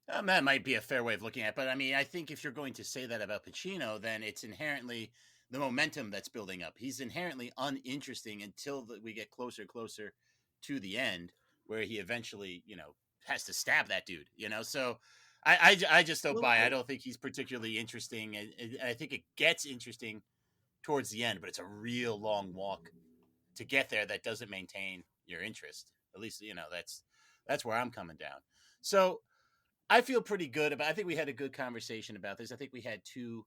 S6: That might be a fair way of looking at it, but I mean, I think if you're going to say that about Pacino, then it's inherently the momentum that's building up. He's inherently uninteresting until we get closer and closer to the end, where he eventually, has to stab that dude. So I just don't buy. I don't think he's particularly interesting, and I think it gets interesting towards the end, but it's a real long walk to get there that doesn't maintain your interest. At least, that's where I'm coming down. So I feel pretty good about. I think we had a good conversation about this. I think we had two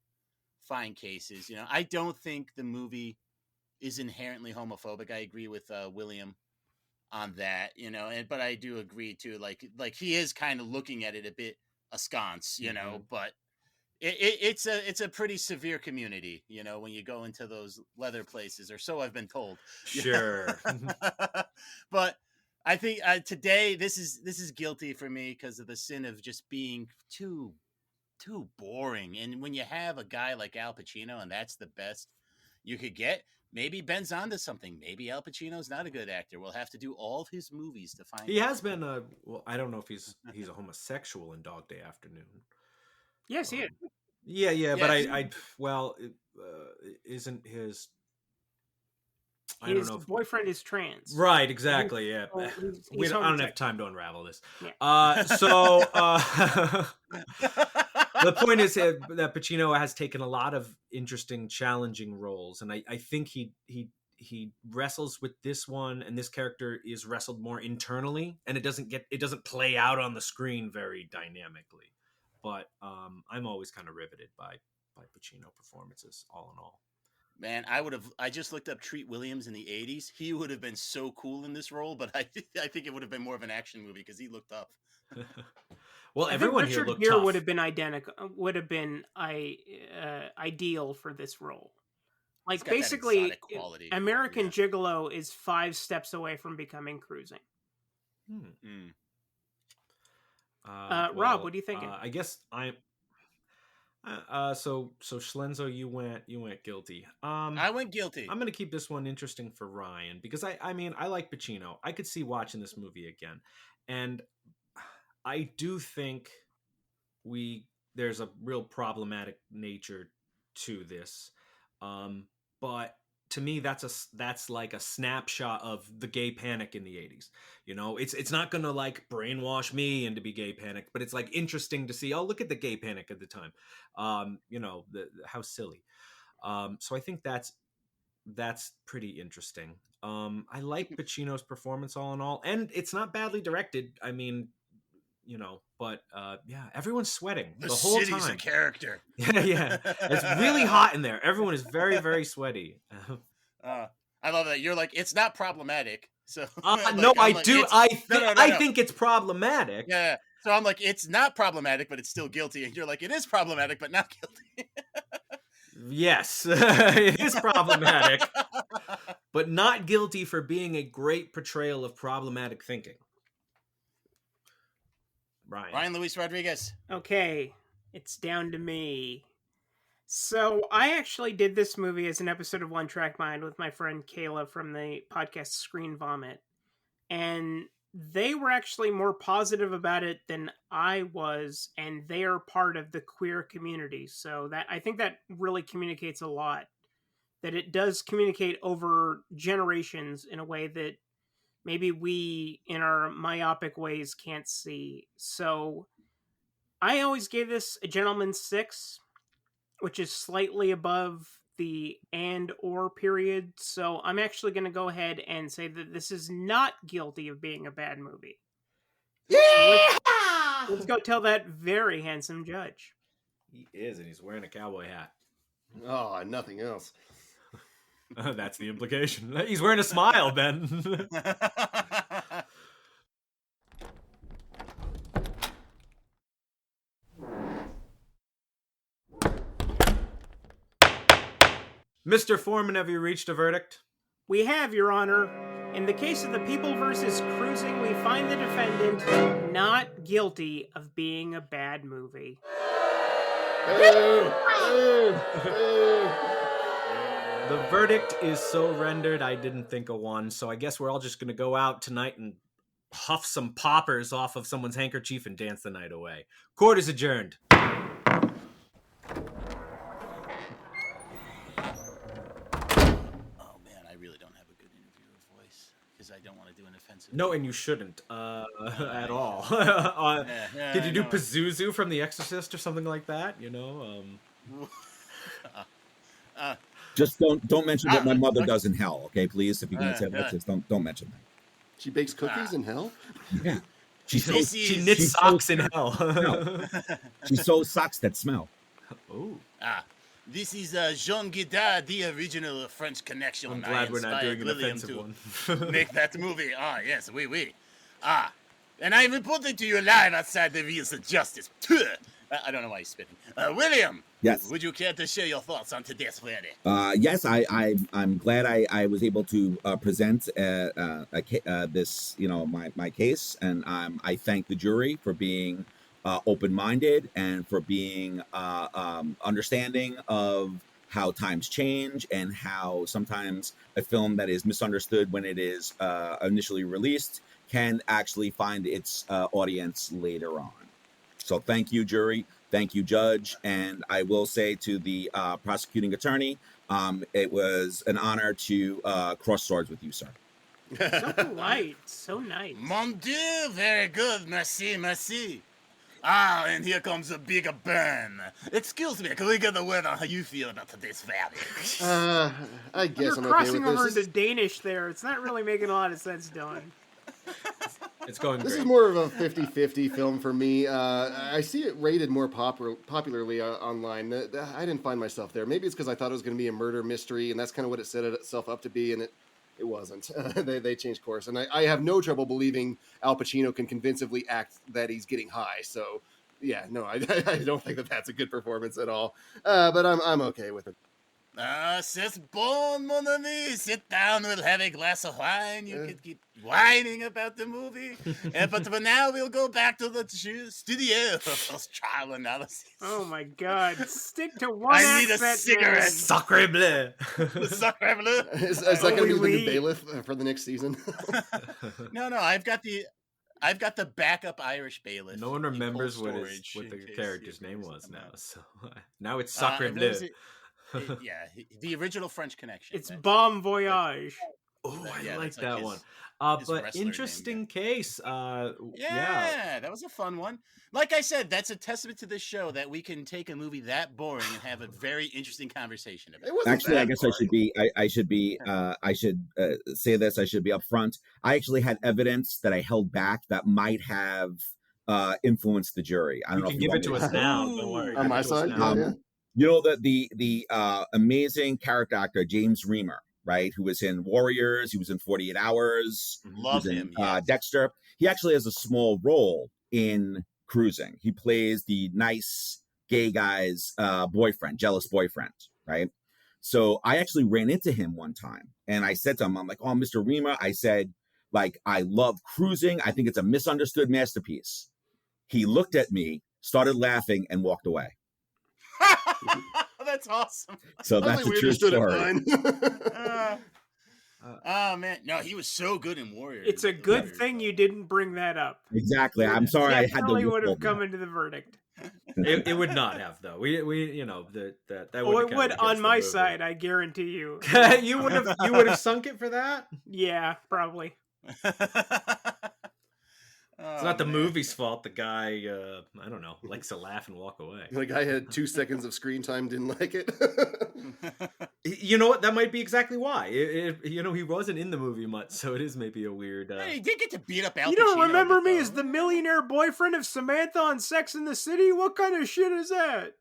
S6: fine cases. I don't think the movie is inherently homophobic. I agree with William on that. But I do agree too. Like he is kind of looking at it a bit askance. But it's a pretty severe community. When you go into those leather places, or so I've been told.
S4: Sure.
S6: But I think today this is guilty for me because of the sin of just being too boring. And when you have a guy like Al Pacino, and that's the best you could get, maybe Ben's onto something. Maybe Al Pacino's not a good actor. We'll have to do all of his movies to find.
S4: He has been I don't know if he's a homosexual in Dog Day Afternoon.
S7: Yes, he is.
S4: Yeah, but isn't his? I don't know.
S7: His boyfriend is trans.
S4: Right, exactly. Yeah,
S7: he's
S4: I don't have time to unravel this.
S7: Yeah.
S4: The point is that Pacino has taken a lot of interesting, challenging roles, and I think he wrestles with this one, and this character is wrestled more internally, and it doesn't play out on the screen very dynamically. But I'm always kind of riveted by Pacino performances, all in all.
S6: Man, I just looked up Treat Williams in the 80s. He would have been so cool in this role, but I think it would have been more of an action movie because he looked tough.
S4: Well, everyone here looked tough.
S7: would have been ideal for this role. Like basically, American Gigolo is 5 steps away from becoming Cruising. Rob, what do you think?
S4: I guess I'm. So Schlenzo, you went guilty.
S6: I went guilty.
S4: I'm gonna keep this one interesting for Ryan because I mean I like Pacino. I could see watching this movie again, and I do think there's a real problematic nature to this, but to me that's like a snapshot of the gay panic in the 80s. It's not gonna like brainwash me into be gay panic, but it's like interesting to see, oh, look at the gay panic at the time. How silly. So I think that's pretty interesting. I like Pacino's performance all in all, and it's not badly directed. I mean, but yeah, everyone's sweating the whole time. The city's
S6: a character.
S4: Yeah, it's really hot in there. Everyone is very, very sweaty.
S6: I love that. You're like, it's not problematic. So
S4: no, I do. I think it's problematic.
S6: Yeah. So I'm like, it's not problematic, but it's still guilty. And you're like, it is problematic, but not guilty.
S4: Yes, it is problematic, but not guilty for being a great portrayal of problematic thinking.
S6: Ryan Luis Rodriguez.
S7: Okay, it's down to me. So I actually did this movie as an episode of One Track Mind with my friend Kayla from the podcast Screen Vomit. And they were actually more positive about it than I was, and they are part of the queer community. So that I think that really communicates a lot. That it does communicate over generations in a way that maybe we, in our myopic ways, can't see. So I always gave this a gentleman's 6, which is slightly above the and/or period. So I'm actually going to go ahead and say that this is not guilty of being a bad movie. Yeah! Let's go tell that very handsome judge.
S4: He is, and he's wearing a cowboy hat.
S3: Oh, nothing else.
S4: That's the implication. He's wearing a smile, Ben. Mr. Foreman, have you reached a verdict?
S7: We have, Your Honor. In the case of the People versus Cruising, we find the defendant not guilty of being a bad movie.
S4: The verdict is so rendered, I didn't think of one, so I guess we're all just going to go out tonight and huff some poppers off of someone's handkerchief and dance the night away. Court is adjourned.
S6: I really don't have a good interviewer voice because I don't want to do do an offensive.
S4: No, and you shouldn't at all. Could you do Pazuzu from The Exorcist or something like that? You know.
S5: Just don't mention what my mother does in hell, okay? Please, if you're gonna say that, just don't mention that.
S3: She bakes cookies in hell?
S5: Yeah.
S4: She knits socks in hell.
S5: No. She sews socks that smell.
S4: Oh.
S6: This is Jean Guidard, the original French Connection.
S4: I'm glad we're not doing an
S6: William
S4: offensive one.
S6: Make that movie. Yes, oui. And I'm reporting to you live outside the Wheels of Justice. I don't know why he's spitting. William.
S5: Yes.
S6: Would you care to share your thoughts on today's Friday?
S5: Yes, I'm glad I was able to present this, my case, and I thank the jury for being open-minded and for being understanding of how times change and how sometimes a film that is misunderstood when it is initially released can actually find its audience later on. So thank you, jury. Thank you, judge. And I will say to the prosecuting attorney, it was an honor to cross swords with you, sir.
S7: So polite. So nice.
S6: Mon Dieu, very good. Merci. And here comes a bigger burn. Excuse me, can we get the word on how you feel about today's Friday?
S3: I guess I'm okay
S7: crossing
S3: with
S7: over
S3: this.
S7: into Danish there. It's not really making a lot of sense, Dylan.
S4: It's going
S3: This
S4: great.
S3: is more of a 50-50 film for me. I see it rated more popularly online. I didn't find myself there. Maybe it's because I thought it was going to be a murder mystery, and that's kind of what it set itself up to be, and it wasn't. They changed course, and I have no trouble believing Al Pacino can convincingly act that he's getting high. So, yeah, no, I don't think that's a good performance at all. But I'm okay with it.
S6: C'est bon, mon ami. Sit down, we'll have a glass of wine. You can keep whining about the movie. But for now, we'll go back to the studio for trial analysis.
S7: Oh my god. Stick to one
S6: I need a
S7: accent,
S6: cigarette.
S7: man.
S4: Sacre bleu.
S6: Sacre bleu.
S3: Is that going to be the
S7: Oui.
S3: new bailiff for the next season?
S6: No, I've got the backup Irish bailiff.
S4: No one
S6: in
S4: remembers
S6: cold
S4: what
S6: storage
S4: the
S6: in case
S4: character's
S6: you
S4: name
S6: lose
S4: was
S6: them
S4: now.
S6: out.
S4: So now it's Sacre
S6: What
S4: bleu.
S6: was it? Yeah, the original French Connection.
S7: It's Bon Voyage.
S4: Oh, I
S6: Yeah,
S4: like
S6: that's like
S4: that one.
S6: his
S4: But
S6: wrestler name,
S4: interesting case.
S6: Yeah, that was a fun one. Like I said, that's a testament to this show that we can take a movie that boring and have a very interesting conversation about it.
S3: It wasn't
S5: Actually, I
S3: that
S5: guess
S3: boring.
S5: I should say this. I should be upfront. I actually had evidence that I held back that might have influenced the jury. I don't
S4: You
S5: know
S4: can
S5: if you
S4: give
S5: want
S4: it to
S5: me
S4: us now. Don't worry.
S3: On
S4: Give
S3: my
S4: it to us
S3: side?
S4: now.
S3: Yeah.
S5: You know that the amazing character actor James Remar, right, who was in Warriors, he was in 48 Hours,
S6: Love
S5: he was
S6: him.
S5: in
S6: Yes.
S5: Dexter. He actually has a small role in Cruising. He plays the nice gay guy's boyfriend, jealous boyfriend, right? So I actually ran into him one time, and I said to him, I'm like, "Oh, Mr. Remar," I said, like, "I love Cruising. I think it's a misunderstood masterpiece." He looked at me, started laughing, and walked away.
S6: That's awesome.
S5: So
S3: I was
S5: that's
S3: like,
S5: a
S3: we
S5: true
S3: understood
S5: story.
S3: it fine.
S6: Oh man, no, he was so good in Warriors.
S7: It's a good thing you didn't bring that up.
S5: Exactly. I'm sorry I had to
S7: Definitely would have
S5: withhold
S7: come
S5: that.
S7: into the verdict.
S4: It would not have though. We that
S7: Oh,
S4: would
S7: it would on my side, I guarantee you.
S4: you would have sunk it for that.
S7: Yeah, probably.
S4: It's not the movie's fault. The guy, I don't know, likes to laugh and walk away.
S3: The guy had 2 seconds of screen time, didn't like it.
S4: You know what? That might be exactly why. He wasn't in the movie much, so it is maybe a weird.
S6: Hey, he did get to beat up Al
S7: You don't
S6: Pacino,
S7: remember
S6: but,
S7: me as the millionaire boyfriend of Samantha on Sex in the City? What kind of shit is that?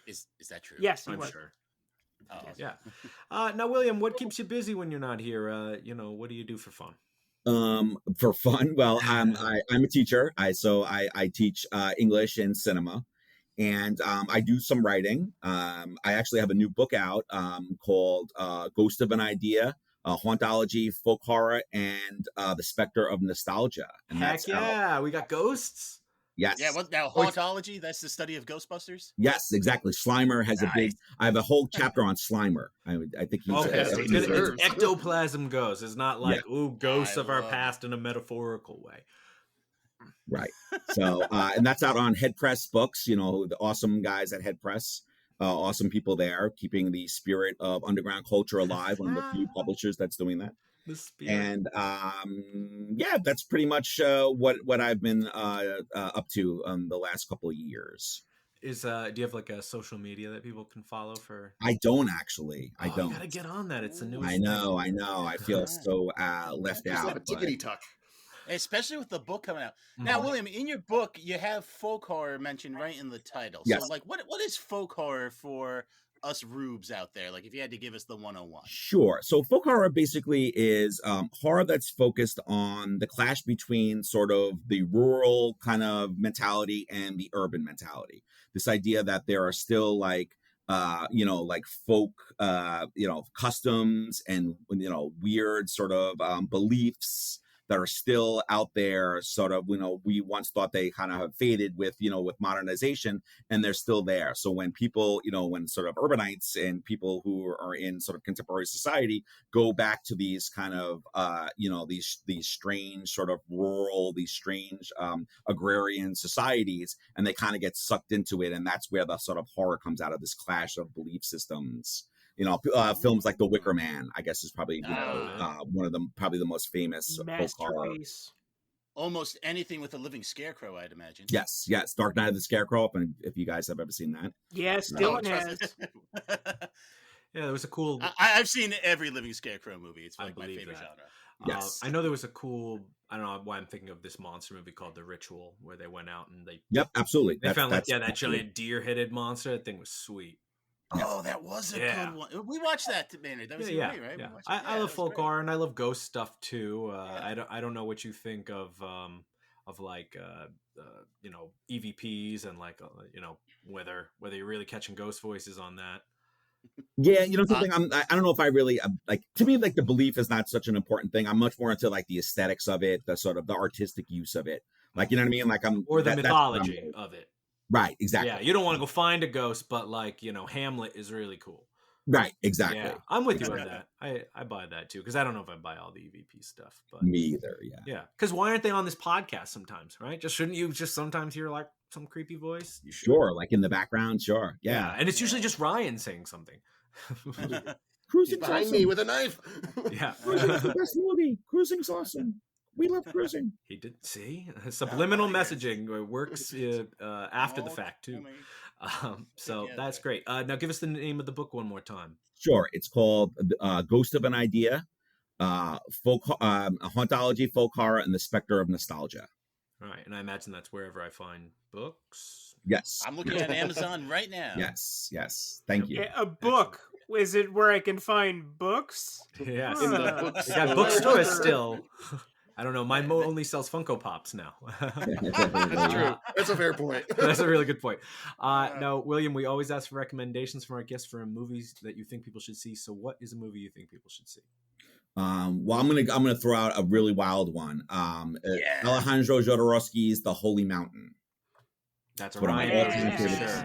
S6: Is that true?
S7: Yes, he
S4: I'm
S7: was.
S4: sure.
S6: Oh,
S4: Yeah. Now, William, what keeps you busy when you're not here? What do you do for fun?
S5: For fun, well, I'm a teacher. I teach English and cinema, and I do some writing. I actually have a new book out called Ghost of an Idea, Hauntology, Folk Horror, and the Spectre of Nostalgia. And
S4: Heck
S5: that's
S4: yeah,
S5: out.
S4: we got ghosts.
S5: Yes.
S6: Yeah, what now? Hauntology? That's the study of Ghostbusters?
S5: Yes, exactly. Slimer has a big. I have a whole chapter on Slimer. I think he's.
S4: Okay,
S3: Yes,
S4: so
S3: he
S4: it's
S3: deserves.
S4: ectoplasm ghosts. It's not like ghosts
S6: I
S4: of our
S6: love
S4: past in a metaphorical way.
S5: Right. So, and that's out on Head Press Books. The awesome guys at Head Press, awesome people there, keeping the spirit of underground culture alive. One of the few publishers that's doing that.
S4: The spear.
S5: And yeah, that's pretty much what I've been up to the last couple of years.
S4: Do you have like a social media that people can follow for?
S5: I don't actually. I don't.
S4: You gotta get on that. It's the newest.
S5: I know. I feel so left
S3: Just have
S5: out.
S3: a tickety tuck.
S6: Especially with the book coming out. Now, William, in your book, you have folk horror mentioned right in the title.
S5: Yes.
S6: So, like, what is folk horror for us rubes out there? Like, if you had to give us the 101.
S5: Sure. So folk horror basically is horror that's focused on the clash between sort of the rural kind of mentality and the urban mentality. This idea that there are still like like folk, customs and, weird sort of beliefs that are still out there. Sort of, we once thought they kind of have faded with modernization, and they're still there. So when people, when sort of urbanites and people who are in sort of contemporary society go back to these kind of, these strange sort of rural, these strange agrarian societies, and they kind of get sucked into it. And that's where the sort of horror comes out of, this clash of belief systems. Films like The Wicker Man, I guess, is probably one of them, probably the most famous folk horror.
S6: Almost anything with a living scarecrow, I'd imagine.
S5: Yes. Dark Knight of the Scarecrow, if you guys have ever seen that.
S7: Yes, Dylan has.
S4: Yeah, there was a cool.
S6: I've seen every living scarecrow movie. It's like my favorite genre.
S5: Yes.
S4: I know there was a cool. I don't know why I'm thinking of this monster movie called The Ritual, where they went out and they.
S5: Yep, absolutely.
S4: They found that giant deer-headed monster. That thing was sweet.
S6: Oh, that was a good one. We watched that, Maynard. That was great, right?
S4: Yeah. I love folk horror, and I love ghost stuff too. I don't know what you think of like EVPs and like whether you're really catching ghost voices on that.
S5: Yeah, something. I don't know if I really like. To me, like, the belief is not such an important thing. I'm much more into like the aesthetics of it, the sort of the artistic use of it. Like, you know what I mean? Like
S4: the mythology of it.
S5: Right, exactly.
S4: Yeah, you don't want to go find a ghost, but like, Hamlet is really cool.
S5: Right, exactly.
S4: Yeah, I'm with you on that. I buy that too, because I don't know if I buy all the EVP stuff. But
S5: me either, yeah.
S4: Yeah, because why aren't they on this podcast sometimes, right? Shouldn't you just sometimes hear like some creepy voice? You should.
S5: Sure, like in the background, sure. Yeah.
S4: And it's usually just Ryan saying something.
S5: Cruising's
S3: behind
S5: awesome.
S3: me with a knife.
S4: Yeah.
S5: Cruising's the best movie. Cruising's awesome. We love cruising.
S4: He did see subliminal messaging works after the fact too. So that's great. Now give us the name of the book one more time.
S5: Sure. It's called Ghost of an Idea, Hauntology, Folk Horror, and the Spectre of Nostalgia.
S4: All right. And I imagine that's wherever I find books.
S5: Yes.
S6: I'm looking at Amazon right now.
S5: Yes. Thank you.
S7: A book. Is it where I can find books?
S4: Yes.
S3: In the
S4: They
S3: bookstore.
S4: got bookstores still. I don't know. Mine only sells Funko Pops now.
S3: That's true. That's a fair point.
S4: That's a really good point. Now, William, we always ask for recommendations from our guests for movies that you think people should see. So, what is a movie you think people should see?
S5: Well, I'm gonna throw out a really wild one. Alejandro Jodorowsky's The Holy Mountain.
S4: That's
S5: One of my all-time favorites.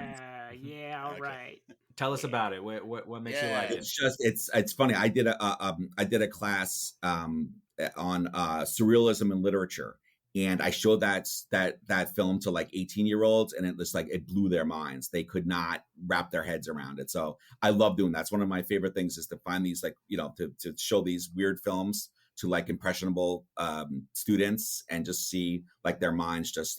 S7: Yeah, all right.
S4: Tell us about it. What makes you like it?
S5: It's funny. I did a class on surrealism in literature, and I showed that film to like 18-year-olds, and it blew their minds. They could not wrap their heads around it. So I love doing that. It's one of my favorite things, is to find these to show these weird films to like impressionable students, and just see like their minds just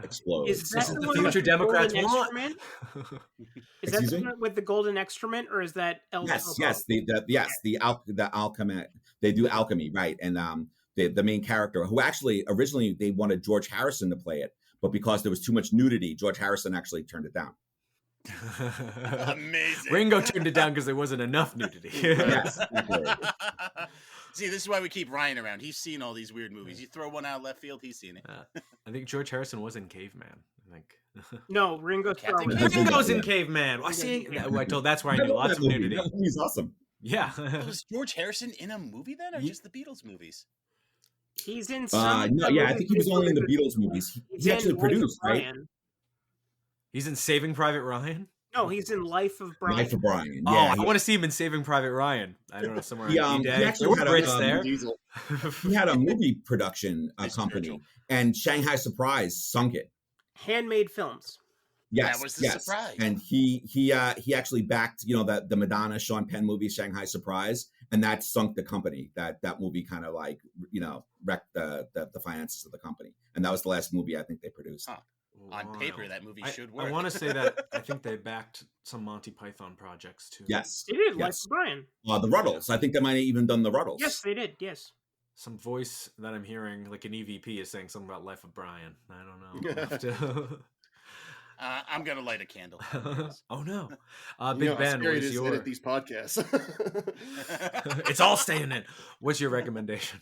S5: explode.
S7: Is that the one
S4: future
S7: with
S4: Democrats
S7: the golden
S4: want?
S7: excrement? Is that the one with the golden excrement, or is that El
S5: Yes, the alchemy. They do alchemy, right? And the main character, who actually originally they wanted George Harrison to play it, but because there was too much nudity, George Harrison actually turned it down.
S6: Amazing.
S4: Ringo turned it down because there wasn't enough nudity.
S5: Yes, exactly.
S6: See, this is why we keep Ryan around. He's seen all these weird movies. You throw one out left field, he's seen it.
S4: I think George Harrison was in Caveman. I think.
S7: No, Ringo Starr.
S4: Ringo's in Caveman. That's where I knew lots of nudity.
S5: He's awesome.
S4: Yeah.
S6: Was George Harrison in a movie then, or just the Beatles movies?
S7: He's in some.
S5: I think he was only in the Beatles movies. He actually produced, right?
S4: He's in Saving Private Ryan?
S7: No, he's in Life of Brian.
S5: Life of Brian.
S4: Yeah, I want to see him in Saving Private Ryan. I don't know, somewhere on D-Day.
S5: He actually had
S4: Brits there.
S5: He had a movie production company, and Shanghai Surprise sunk it.
S7: Handmade Films.
S5: Yes,
S6: that was the surprise.
S5: And he actually backed the Madonna Sean Penn movie Shanghai Surprise, and that sunk the company. That movie kind of like, wrecked the finances of the company, and that was the last movie I think they produced.
S6: Huh. On paper, that movie should work.
S4: I want to say that I think they backed some Monty Python projects too.
S5: Yes,
S7: They did.
S5: yes.
S7: Like Brian.
S5: The Ruddles. I think they might have even done the Ruddles.
S7: Yes, they did. Yes.
S4: Some voice that I'm hearing, like an EVP, is saying something about Life of Brian. I don't know. I'll have to...
S6: I'm gonna light a candle.
S4: Oh no, Big Ben, what is your?
S3: Edit these podcasts.
S4: It's all staying in. What's your recommendation?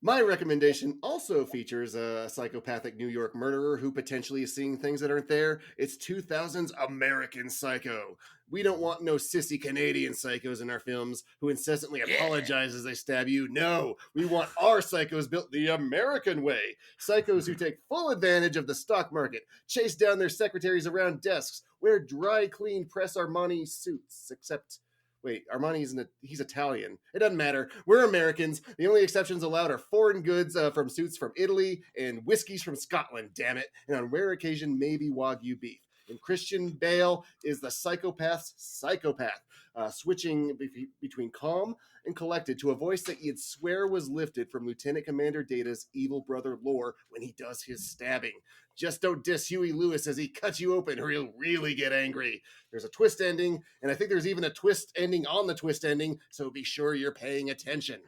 S3: My recommendation also features a psychopathic New York murderer who potentially is seeing things that aren't there. It's 2000's American Psycho. We don't want no sissy Canadian psychos in our films who incessantly apologize as they stab you. No, we want our psychos built the American way. Psychos who take full advantage of the stock market, chase down their secretaries around desks, wear dry, clean press Armani suits, except... Wait, Armani's he's Italian. It doesn't matter. We're Americans. The only exceptions allowed are foreign goods from suits from Italy and whiskeys from Scotland, damn it. And on rare occasion, maybe Wagyu beef. And Christian Bale is the psychopath's psychopath, switching between calm and collected to a voice that you'd swear was lifted from Lieutenant Commander Data's evil brother Lore when he does his stabbing. Just don't diss Huey Lewis as he cuts you open or he'll really get angry. There's a twist ending, and I think there's even a twist ending on the twist ending, so be sure you're paying attention.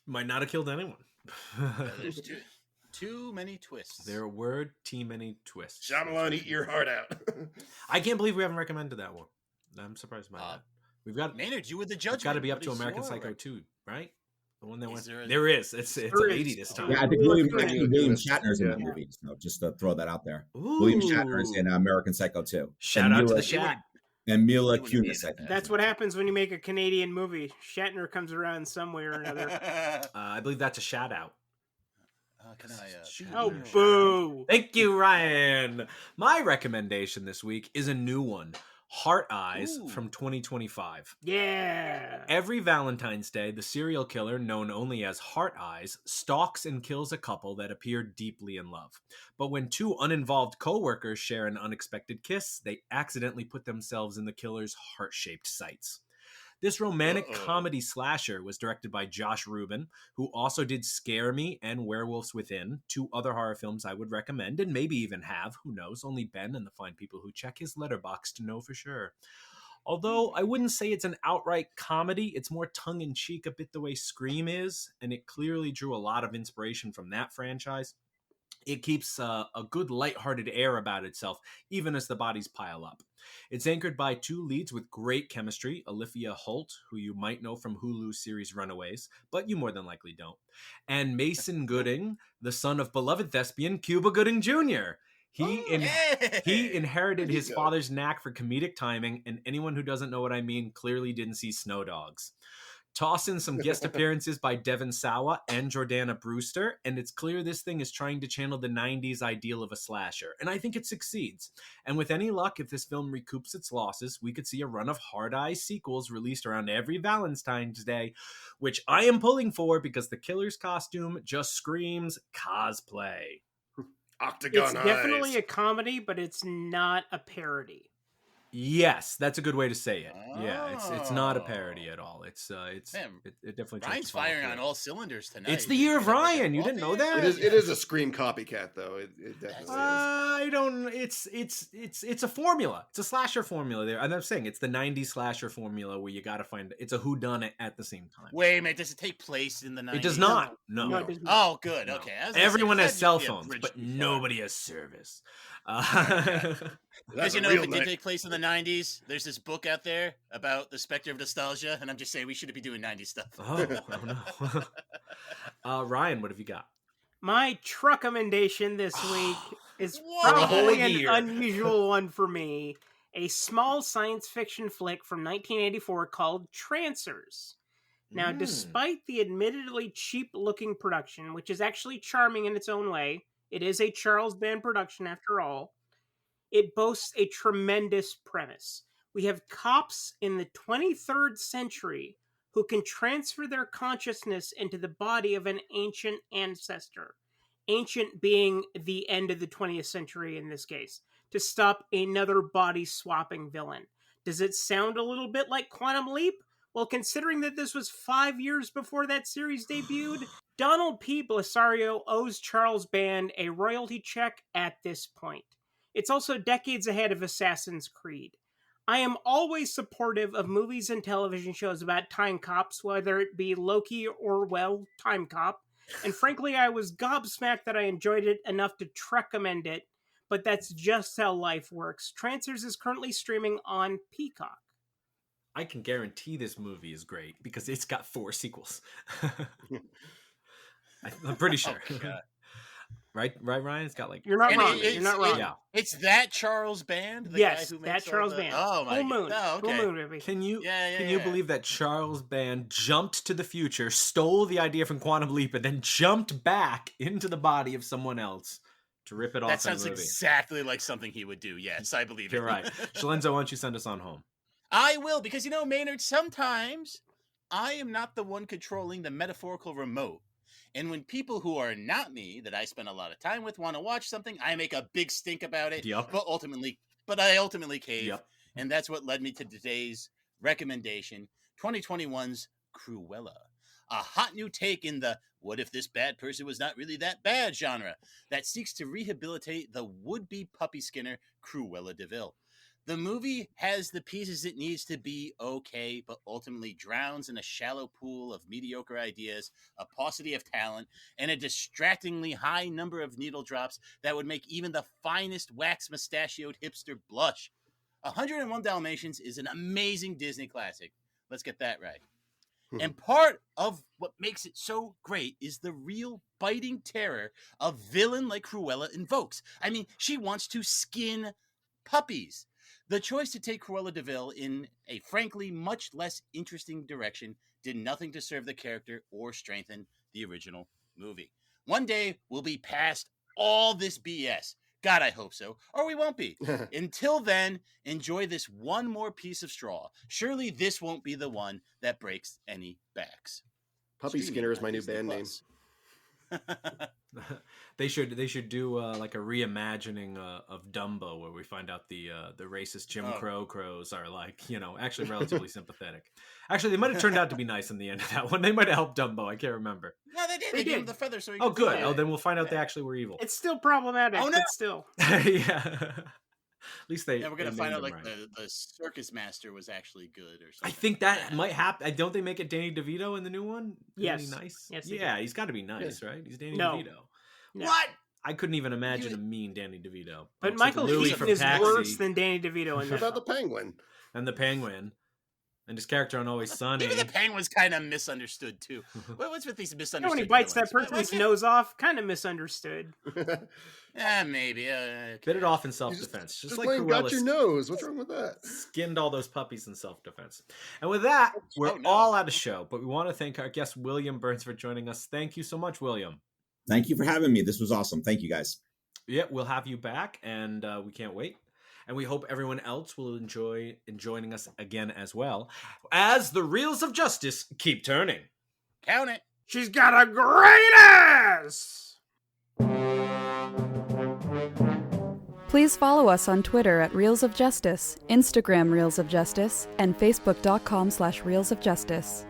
S4: Might not have killed anyone.
S6: There's too many twists.
S4: There were too many twists.
S3: Shyamalan, eat your heart out.
S4: I can't believe we haven't recommended that one. I'm surprised by that. We've got
S6: Maynard, you were the judge.
S4: It's got to be up to American Psycho 2, right? The one that
S6: Is
S4: went.
S6: there
S4: There is. It's a lady this time.
S5: Yeah, I think William Shatner's in the movie. So just to throw that out there.
S4: Ooh.
S5: William Shatner's in American Psycho 2.
S4: Shout out to the Shat.
S5: And Mila
S6: He wouldn't be
S5: Kunis,
S6: in
S5: I
S6: it.
S5: think.
S7: That's what happens when you make a Canadian movie. Shatner comes around some way or another.
S4: I believe that's a shout out.
S6: Can I?
S7: Oh, boo!
S4: Thank you, Ryan. My recommendation this week is a new one. Heart Eyes from 2025.
S7: Yeah.
S4: Every Valentine's Day, the serial killer, known only as Heart Eyes, stalks and kills a couple that appear deeply in love. But when two uninvolved co-workers share an unexpected kiss, they accidentally put themselves in the killer's heart-shaped sights. This romantic comedy slasher was directed by Josh Rubin, who also did Scare Me and Werewolves Within, two other horror films I would recommend, and maybe even have, who knows, only Ben and the fine people who check his letterbox to know for sure. Although I wouldn't say it's an outright comedy, it's more tongue-in-cheek a bit the way Scream is, and it clearly drew a lot of inspiration from that franchise. It keeps a good lighthearted air about itself, even as the bodies pile up. It's anchored by two leads with great chemistry, Olivia Holt, who you might know from Hulu's series Runaways, but you more than likely don't, and Mason Gooding, the son of beloved thespian Cuba Gooding Jr. He inherited his father's knack for comedic timing, and anyone who doesn't know what I mean clearly didn't see Snow Dogs. Toss in some guest appearances by Devon Sawa and Jordana Brewster, and it's clear this thing is trying to channel the 90s ideal of a slasher, and I think it succeeds. And with any luck, if this film recoups its losses, we could see a run of Hard Eyes sequels released around every Valentine's Day, which I am pulling for because the killer's costume just screams cosplay.
S3: Octagon
S7: It's
S3: eyes.
S7: definitely a comedy, but it's not a parody.
S4: Yes, that's a good way to say it. Yeah, it's not a parody at all. It definitely tries
S6: Ryan's
S4: to follow
S6: firing
S4: through.
S6: on all cylinders tonight.
S4: It's the year of Ryan. You didn't know that?
S3: It is a Scream copycat, though. It definitely is.
S4: I don't. It's a formula. It's a slasher formula. There, and I'm saying it's the '90s slasher formula where you got to find it's a whodunit at the same time.
S6: Wait a minute, does it take place in the 90s?
S4: It does not. No.
S7: No, it does not.
S6: Oh, good.
S4: No.
S6: Okay. I was gonna
S4: Everyone
S6: say,
S4: has
S6: that'd
S4: cell
S6: be a
S4: phones,
S6: bridge
S4: but
S6: too far.
S4: nobody has service.
S6: Because
S3: That's a
S6: if
S3: real
S6: it did
S3: night.
S6: take place in the 90s, there's this book out there about the Spectre of Nostalgia, and I'm just saying we shouldn't be doing 90s stuff.
S4: Oh no. Ryan, what have you got?
S7: My truck-commendation this week is
S6: Whoa.
S7: probably
S4: The whole
S7: an
S4: year.
S7: unusual one for me. A small science fiction flick from 1984 called Trancers. Now, despite the admittedly cheap-looking production, which is actually charming in its own way, it is a Charles Band production after all, it boasts a tremendous premise. We have cops in the 23rd century who can transfer their consciousness into the body of an ancient ancestor. Ancient being the end of the 20th century in this case, to stop another body-swapping villain. Does it sound a little bit like Quantum Leap? Well, considering that this was 5 years before that series debuted, Donald P. Belisario owes Charles Band a royalty check at this point. It's also decades ahead of Assassin's Creed. I am always supportive of movies and television shows about time cops, whether it be Loki or, well, Time Cop. And frankly, I was gobsmacked that I enjoyed it enough to recommend it, but that's just how life works. Trancers is currently streaming on Peacock.
S4: I can guarantee this movie is great because it's got 4 sequels. I'm pretty sure.
S6: Oh,
S4: right, Ryan? It's got like...
S7: You're not wrong.
S6: You're
S7: not wrong.
S6: Yeah. It's that Charles Band? The
S7: Yes,
S6: guy who
S7: that
S6: makes
S7: Charles Band.
S6: Oh, my
S7: Full Moon.
S6: Oh, okay.
S7: Full Moon movie.
S4: Can you
S6: Yeah.
S4: believe that Charles Band jumped to the future, stole the idea from Quantum Leap, and then jumped back into the body of someone else to rip it off?
S6: That sounds
S4: in a movie?
S6: exactly like something he would do. Yes, I believe
S4: You're
S6: it.
S4: right. Shalenzo, why don't you send us on home?
S6: I will, because, Maynard, sometimes I am not the one controlling the metaphorical remote. And when people who are not me, that I spend a lot of time with, want to watch something, I make a big stink about it.
S4: Yep.
S6: But I ultimately cave.
S4: Yep.
S6: And that's what led me to today's recommendation, 2021's Cruella. A hot new take in the what if this bad person was not really that bad genre that seeks to rehabilitate the would-be puppy skinner Cruella de Vil. The movie has the pieces it needs to be okay, but ultimately drowns in a shallow pool of mediocre ideas, a paucity of talent, and a distractingly high number of needle drops that would make even the finest wax-mustachioed hipster blush. 101 Dalmatians is an amazing Disney classic. Let's get that right. And part of what makes it so great is the real biting terror a villain like Cruella invokes. I mean, she wants to skin puppies. The choice to take Cruella de Vil in a frankly much less interesting direction did nothing to serve the character or strengthen the original movie. One day we'll be past all this BS. God, I hope so. Or we won't be. Until then, enjoy this one more piece of straw. Surely this won't be the one that breaks any backs.
S3: Puppy Skinner is my new band name.
S4: They should do like a reimagining of Dumbo, where we find out the racist Jim Crow crows are like, actually relatively sympathetic. Actually, they might have turned out to be nice in the end of that one. They might have helped Dumbo. I can't remember.
S6: No, they did. They gave him the feather so he
S4: could good.
S6: fly.
S4: Oh, then we'll find out they actually were evil.
S7: It's still problematic, but still.
S4: Yeah. At least
S6: we're gonna find out like the circus master was actually good or something.
S4: I think that might happen. Don't they make it Danny DeVito in the new one?
S7: Yes.
S4: Isn't he nice?
S7: Yes.
S4: Yeah, he's got to be nice, right? He's Danny
S7: No.
S4: DeVito.
S7: No.
S6: What?
S4: I couldn't even imagine a mean Danny DeVito.
S7: But
S4: Looks
S7: Michael
S4: like Louis
S7: Keaton
S4: from
S7: is
S4: Taxi.
S7: worse than Danny DeVito in
S3: What
S7: that.
S3: about the Penguin?
S4: And the Penguin. And his character on Always Sunny.
S6: Even the Penguin's kind of misunderstood too. What's with these misunderstood?
S7: When he bites that
S6: villains?
S7: person's nose off, kind of misunderstood.
S6: Maybe.
S4: Bit it off in self-defense. Just like
S3: Blaine got
S4: Cruella
S3: your nose. What's wrong with that?
S4: skinned all those puppies in self-defense. And with that, we're all out of show. But we want to thank our guest, William Burns, for joining us. Thank you so much, William.
S5: Thank you for having me. This was awesome. Thank you, guys.
S4: Yeah, we'll have you back, and we can't wait. And we hope everyone else will enjoy joining us again as well, as the reels of justice keep turning.
S6: Count it.
S7: She's got a great ass!
S1: Please follow us on Twitter at Reels of Justice, Instagram Reels of Justice, and Facebook.com/Reels of Justice.